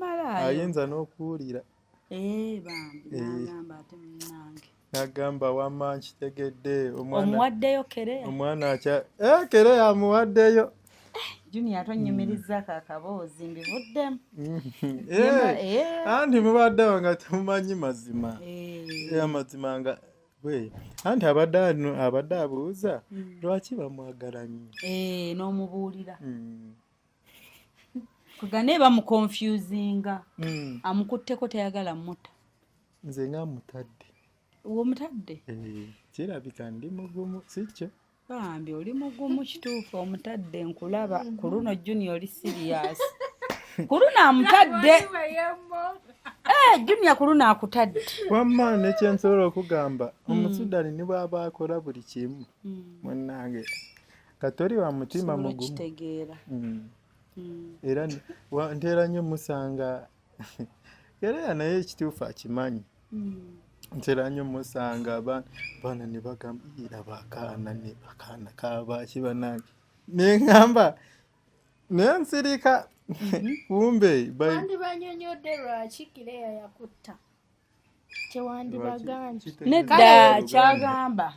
ayinza n'okuwulira
bambi nagamba ate munnange
nagamba wamma nkitegedde
omuwaddeyo kereya
omwana kereya amuwaddeyo
junior tonyumiriza kakaboozi mbivuddemu
anti mubaddewo nga temumanyi mazima amazima nga anti abadde abuuza lwaki bamwagala nnyo
n'omubuulira kugane bamukonfusinga amukutteko tayagala muta
nze nga mutadde
omutadde
kirabika ndi mugumu sikyo
bambi oli mugumu kituufu omutadde nkulaba ku luno junior oli sirias ku luno amutadde junior ku luno akutadde
wamma nekyensobola okugamba omusudani ni bw'aba akola buli kimu munnange katoli wa mutima mugumu era nteera nnyo musanga era naye ekituufu akimanyi ntera nnyo musanga abaana ne bagamba iraba akaana kabaki banange neŋŋamba nensirika kumbe
bandi banyonyodde lwaki kireya yakutta kyewandibaganje
nedda kyagamba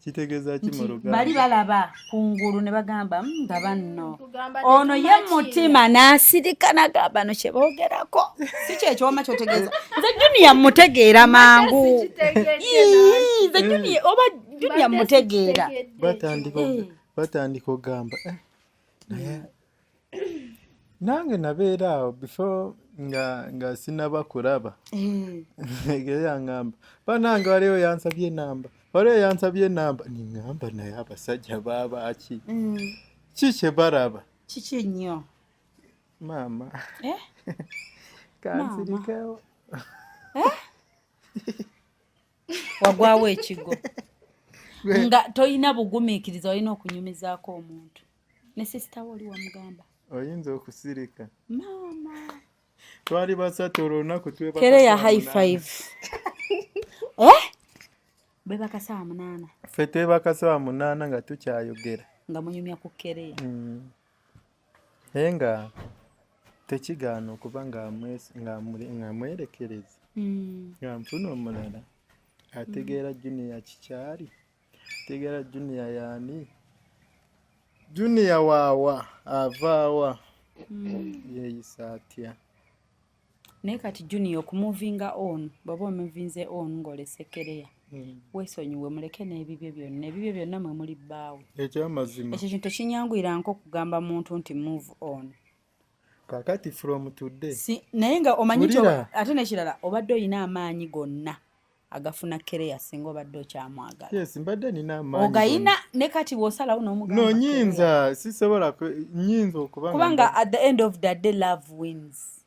kitegeeza ki mu Luganda
bali balaba kungulu ne bagamba nga banno ono ye mutima n'asirika nagamba no kye boogerako si kyekyoma kyotegeeza nze junior mutegeera mangu nze junior mutegeera
batandika ogamba naye nange nabeera awo before nga sinaba kulaba Kereya ngamba banange waliwo yansabye namba niŋŋamba naye abasajja baaba ki kye baraba
kiki nnyo
maama kansirikawo
wagwawo ekigo nga toyina bugumiikiriza olina okunyumizaako omuntu ne sisita we oli wamugamba
oyinza okusirika
maama
twali basatu olunaku
Kereya high five bwebaka saa 8
ffe twebaka saa 8 nga tukyayogera
nga munyumya ku Kereya
naye nga tekigaana okuba nga mwerekereza nga nfuna omulala ategeera junior kikyali ategeera junior yaani junior waawa avaawa yeeyisa atya
naye kati junior okumuvinga on bwaba omuvinze on ng'olese Kereya weesonyiwe muleke n'ebibyo byonna mwe muli bbaawe
ekyamazima
ekyo kintu tekinyanguyirako okugamba muntu nti move on
kakati from today
naye nga omanyi ate nekirala obadde olina amaanyi gonna agafuna Kereya singa obadde okyamwagala
yes mbadde nina amaanyi
ogayina ne kati bw'osalawo n'omugamba
no nyinza sisobola nyinza
kubanga at the end of the day love wins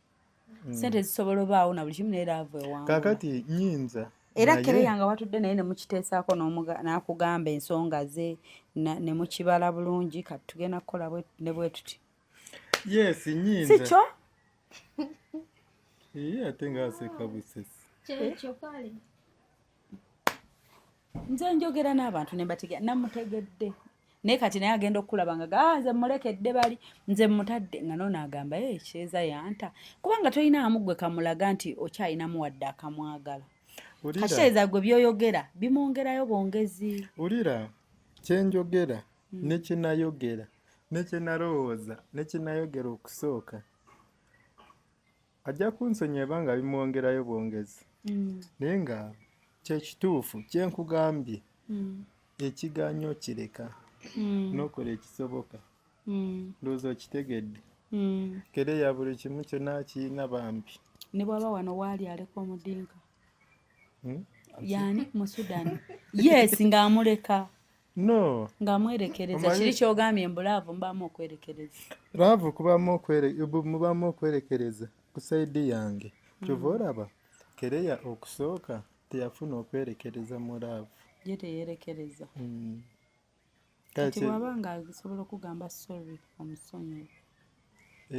sente zisobola obaawo na buli kimu naye love ewanga
kakati nyinza
era Kereya nga watudde naye ne mukiteesaako n'akugamba ensonga ze ne mukibala bulungi kati tugenda kukola ne bwe tuti
yes nyinza
sikyo
ate ngaaseka busesi
kyekyo kale
nze njogera n'abantu ne bategera namutegedde naye kati naye agenda okulaba nga nze mulekedde bali nze mutadde nga nono agamba kyeza yanta kubanga tolina amugwe kamulaga nti okyayinamu wadde akamwagala kaseeza gwe byoyogera bimwongerayo bwongezi
ulira kyenjogera nekinayogera nekinalowooza nekinayogera okusooka ajja kunsonyiwa nga bimwongerayo bwongezi naye nga kyekituufu kyenkugambye ekiganyo kireka n'okola ekisoboka ndowooza okitegedde Kereya buli kimu kyonna akirina bambi
ne bwaba wano waali aleka omudinka yaani mu Sudan yes ng'amuleka
no
ng'amwerekereza kiri kyogambye mbulaavu mubaamu okwerekereza
laavu mubaamu okwerekereza ku sayidi yange kyova olaba Kereya okusooka teyafuna okwerekereza mu laavu
ye teyerekereza kati bwaba nga asobola okugamba sorry omusonyiwa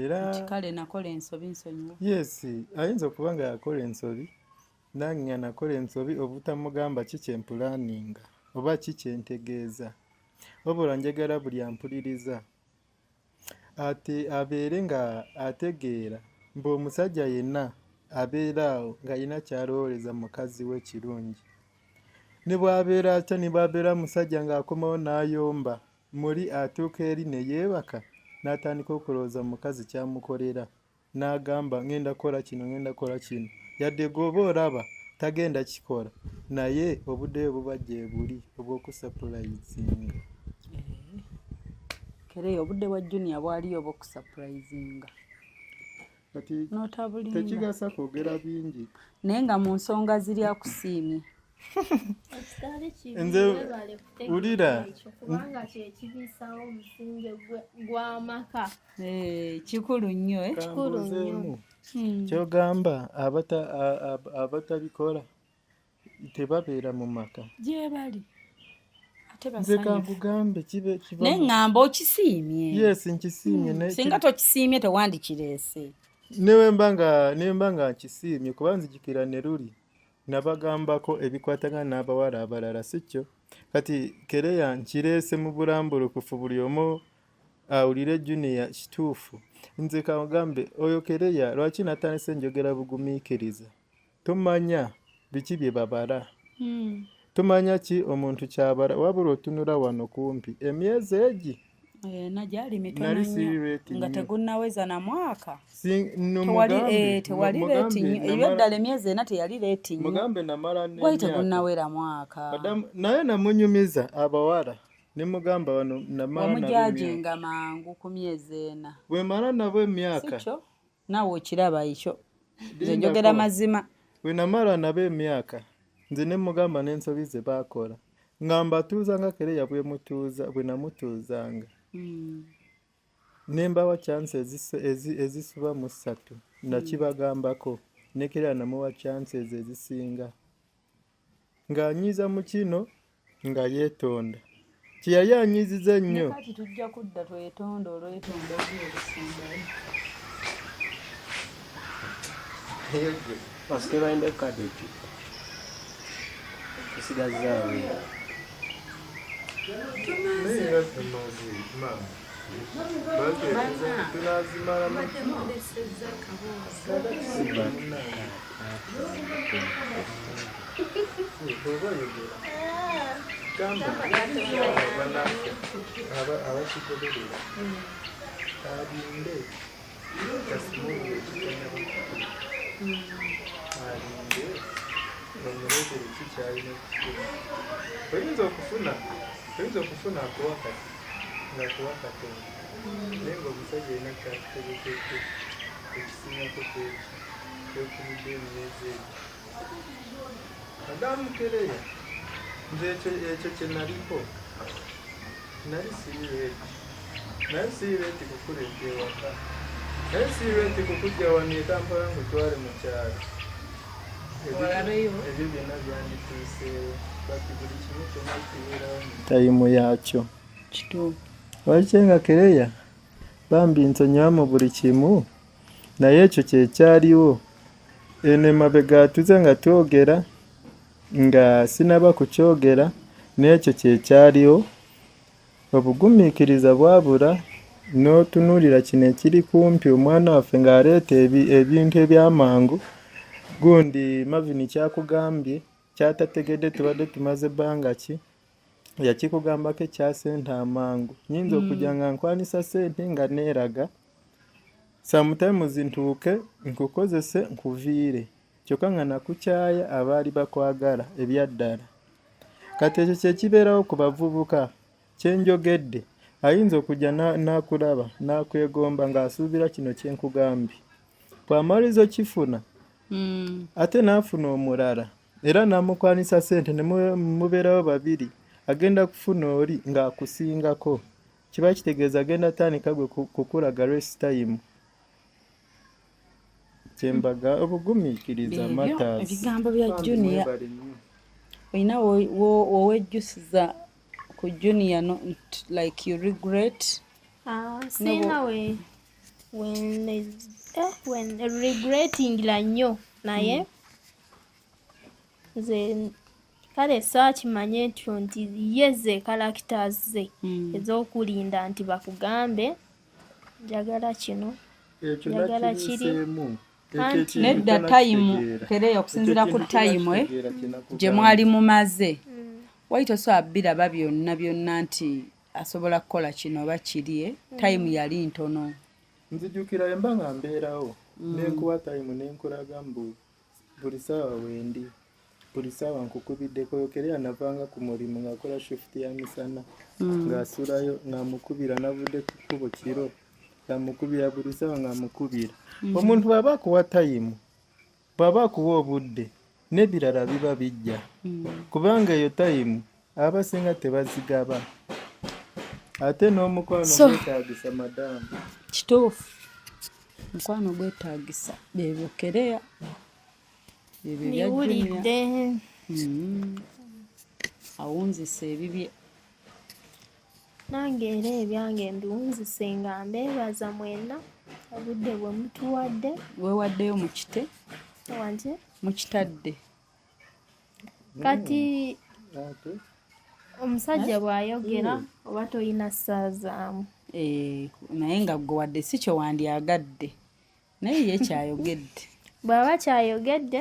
era
kale nakola ensobi nsonyiwa
yes ayinza okuba nga yakola ensobi nange nga nakola ensobi obutamugamba kikyempulaninga oba kikyentegeeza wabula njagala buli ampuliriza ate abeere nga ategeera mbu omusajja yenna abeera awo ng'alina kyalowooleza mukazi we kirungi ne bw'abeera atya ne bw'abeera musajja ng'akomawo n'ayomba muli atuuka eri ne yeebaka n'atandika okulowooza mukazi kyamukolera n'agamba ngenda kola kino yadde gw'oba olaba tagenda kikola naye obudde buba gye buli obw'okusapulayizinga
Kereya obudde bwa junior bwaliyo obw'okusapulayizinga
kati tekigasa kwogera bingi
naye nga mu nsonga ziri akusiimye
nze ulira
kubanga kyekibiisawo omusinge gw'amaka
kikulu nnyo
kyogamba abatabikola tebabeera mu maka
gye bali
nze kankugambe kibe
naye ŋŋamba okisiimye
yes nkisiimye
singa tokisiimye tewandikireese
newemba nga nkisiimye kuba nzijukira ne luli nabagambako ebikwatagana n'abawala abalala sikyo kati Kereya nkireese mu bulambulukufu buli omu awulire junior kituufu nze kagambe oyo Kereya lwaki natandise njogera bugumiikiriza tomanya biki bye babala tomanya ki omuntu kyabala wabula otunula wano kumpi emyezi egi
nagyali mitono nga tegunnaweza na mwaka tewali leeti nnyo ebyo ddala emyezi ena teyali leeti nnyo
mugambe namala
gwali tegunnawera mwaka
naye namunyumiza abawala nimugamba wano namala
wamujajenga mangu ku myezi 4
bwe mala nabo emyaka
sicho nawe okiraba ekyo nze njogera mazima
bwe namala nabo emyaka nze nimugamba n'ensobi ze baakola ngamba tuuza nga Kereya bwe namutuuzanga nembawa chance ezisuba mu 3 nakibagambako ne Kereya namuwa chances ezisinga ng'anyiza mu kino nga yeetonda kiyali anyiziza ennyo
kati tujja kudda twetonda olwetonda ebisingayo
Paske bainde kadeti kusigazaawe
oyinza okufuna akuwakati ngakuwakati naye ngaomusajja olina kyakutegekeko ekisingako kyokubudde emyezi egyo Adamu Kereya nze ekyo kye naliko nali sirireeti kukuleeta ewaka naye sirireeti kukujja wano Kampala ngutwale mu kyalo ebyo byonna byandituuseewo bati buli kimu kyonna kibeerawo tayimu yaakyo
kituufu
walikyenga Kereya bambi nsonyiwa mu buli kimu naye ekyo kyekyaliwo eno emabega tuze nga twogera nga sinaba kukyogera n'ekyo kyekyaliwo obugumiikiriza bwabula n'otunuulira kino ekiri kumpi omwana waffe ng'aleeta ebintu ebyamangu gundi Marvin kyakugambye kyatategedde tubadde tumaze ebbanga ki yakikugambako ekya sente amangu nyinza okujja nga nkwanisa sente nga neeraga sometimes ntuuke nkukozese nkuviire kyokka nga nakukyaya abaali bakwagala ebyaddala kati ekyo kyekibeerawo ku bavubuka kyenjogedde ayinza okujja n'akulaba n'akwegomba ng'asuubira kino kyenkugambye bw'amalizo kifuna ate n'afuna omulala era n'amukwanisa sente ne mubeerawo babiri agenda kufuna oli ng'akusingako kiba kitegeeza agenda atandika gwe kukulaga race time kyembaga obugumiikiriza matters
ebigambo bya Junior olina wowejjusiza ku Junior not like you regret
sina when regretting la nnyo naye nze kale saakimanye ntyo nti yeze characters ze ez'okulinda nti bakugambe njagala kino njagala kiri
nedda time Kereya okusinziira ku time gye mwali mumaze waita so biraba byonna nti asobola kukola kino oba kiri time yali ntono
nzijukira emba nga mbeerawo nenkuwa time nenkulaga buli ssaawa wendi buli ssaawa nkukubiddeko Kereya navanga ku mulimu ng'akola shift ya misana ng'asulayo ng'amukubira navudde ku kkubo kiro ng'amukubira buli ssaawa ng'amukubira omuntu bw'aba akuwa time bw'aba akuwa obudde n'ebirala biba bijja kubanga eyo time abasinga tebazigaba ate n'omukwano gwetaagisa madamu
kituufu mukwano gwetaagisa bebyo Kereya
niwulidde
awunzisa ebibye
nange era ebyange mbiwunzise nga mbeebaza mwenna obudde bwe mutuwadde
weewaddeyo mu kite
wanti
mukitadde
kati omusajja bw'ayogera oba toyina ssaazaamu
naye nga gwe wadde si kyo wandyagadde naye ye kyayogedde
bw'aba kyayogedde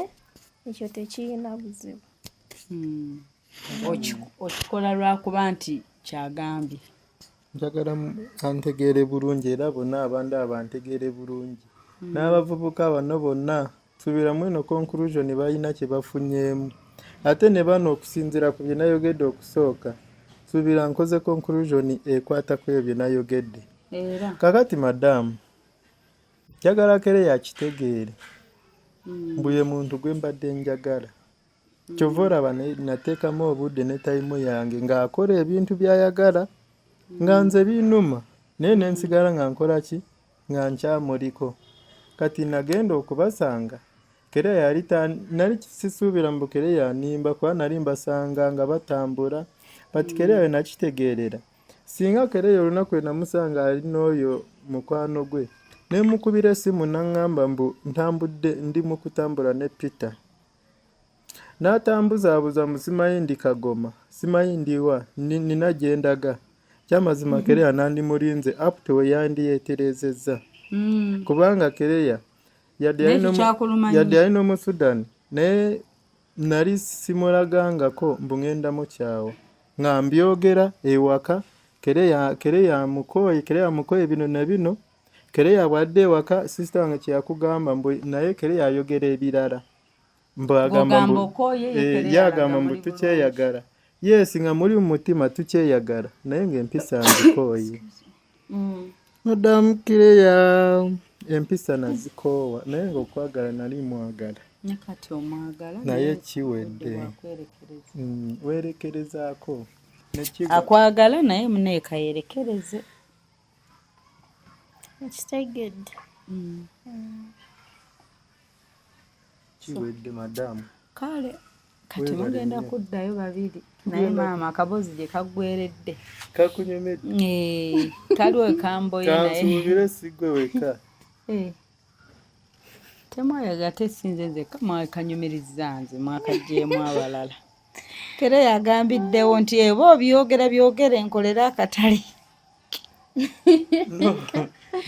ekyo tekirina buzibu
okikola lwakuba nti kyagambye
njagala antegeere bulungi era bonna abandi abantegeere bulungi n'abavubuka bano bonna subiramu eno conclusion balina kye bafunyeemu ate ne bano okusinziira ku bye nayogedde okusooka subira nkoze conclusion ekwata ku ebyo nayogedde.
Era
Kakati madamu njagala Kereya akitegeere mbuye muntu gwe mbadde njagala. Kyova olaba nateekamu obudde ne tayimu yange ng'akola ebintu by'ayagala nga nze binnuma naye ne nsigala nga nkola ki nga nkyamuliko. Kati nagenda okubasanga Kereya nali sisuubira mbu Kereya nimba kuba nali mbasanga nga batambula but Kereya we nakitegeerera singa Kereya olunaku lwe namusanga ali n'oyo mukwano gwe ne mukubira essimu n'aŋŋamba mbu ntambudde ndi mu kutambula ne Peter n'atambuzaabuza mu simanyi ndi Kagoma simanyi ndiwa nina gye ndaga kyamazima Kereya nandimulinze up to we yandiyeeterezezza kubanga Kereya yadde alina mu Sudan naye nali simulagangako mbu ŋŋenda mu kyawo nga mbyogera ewaka Kereya mukoye bino na bino. Kereya bwadde ewaka sisita wange kyeyakugamba mbu naye Kereya ayogera ebirala yagamba mbu tukyeyagala. Yes nga muli mu mutima tukyeyagala naye ng'empisa nzikooye. Madamu Kereya empisa nazikoowa naye ng'okwagala nali mwagala
kati omwagala
naye kiwedde weerekerezaako
akwagala naye muneeka yerekereze
Kitegedde.
Kiwedde madamu
kale kati mugenda kuddayo babiri naye maama akabozi gye kaggweredde
kakunyumedde
kaliwe kamboye naye
kansuubire sigwe weka
temwayaga tesinze nze mwakanyumiriza nze mwakaggyemu abalala. Kereya agambiddewo nti eba byogere nkolera akatale.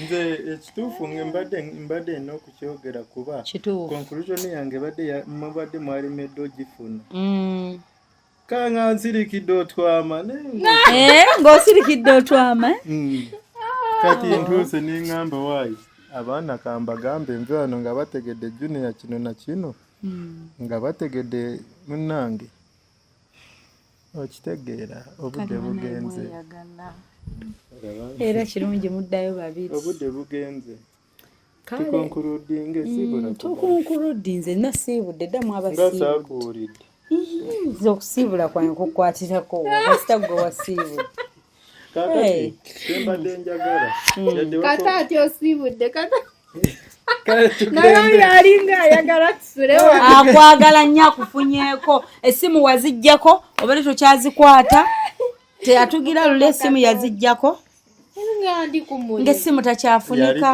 Nze ekituufu nge mbadde nina okukyogera kuba conclusion yange mubadde mwalemedde ogifuna. Kanga nsirikidde otwama
ng'osirikidde otwama
kati ntuuse n'eŋŋamba waayi abaana kambagambe nve wano nga bategedde junior kino na kino nga bategedde munnange okitegeera obudde bugenze
era kirungi muddayo babiri
obudde bugenze tukonkuludinge sibula
tukonkuludinze nasiibudde ddamu
abasiibudde
nze okusiibula kwange kukwatirako wasita gwe wasiibudde
kakati tembadde njagala
kata ati osiibudde kata naye yalinga ayagala tusulewo
akwagala nnyo akufunyeeko essimu waziggyako oba ne tokyazikwata teyatugira lula essimu yaziggyako ng'essimu takyafunika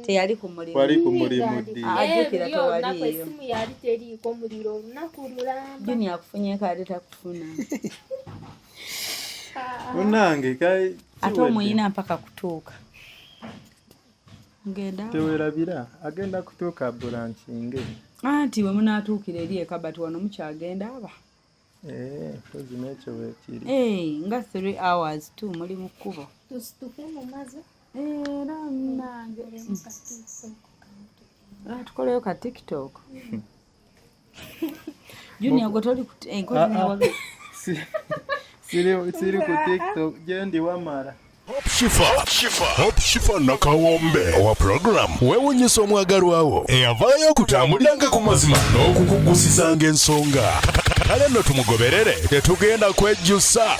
teyali ku mulimu ajjukira tewaliiyo
essimu yali teriiko muliro olunaku lulamba
juni akufunyeeko ate takufuna
munnange
ate omuyina mpaka kutuuka
tewerabira agenda kutuuka bulankinge
anti we munaatuukira eri ekabati wano mukyagenda aba
kozi nekyo weekiri
nga 3 hours tu muli mu kkubo
tusituke mu mazi
era nange tukoleyo ka tiktok junior gwe toli
siri ku tiktok gyendi wamala
Hope Shifa Nakawombe owa program wewunyisa omwagalwawo eyavaayo okutambuliranga ku mazima n'okukugusisanga ensonga kale nno tumugoberere tetugenda kwejjusa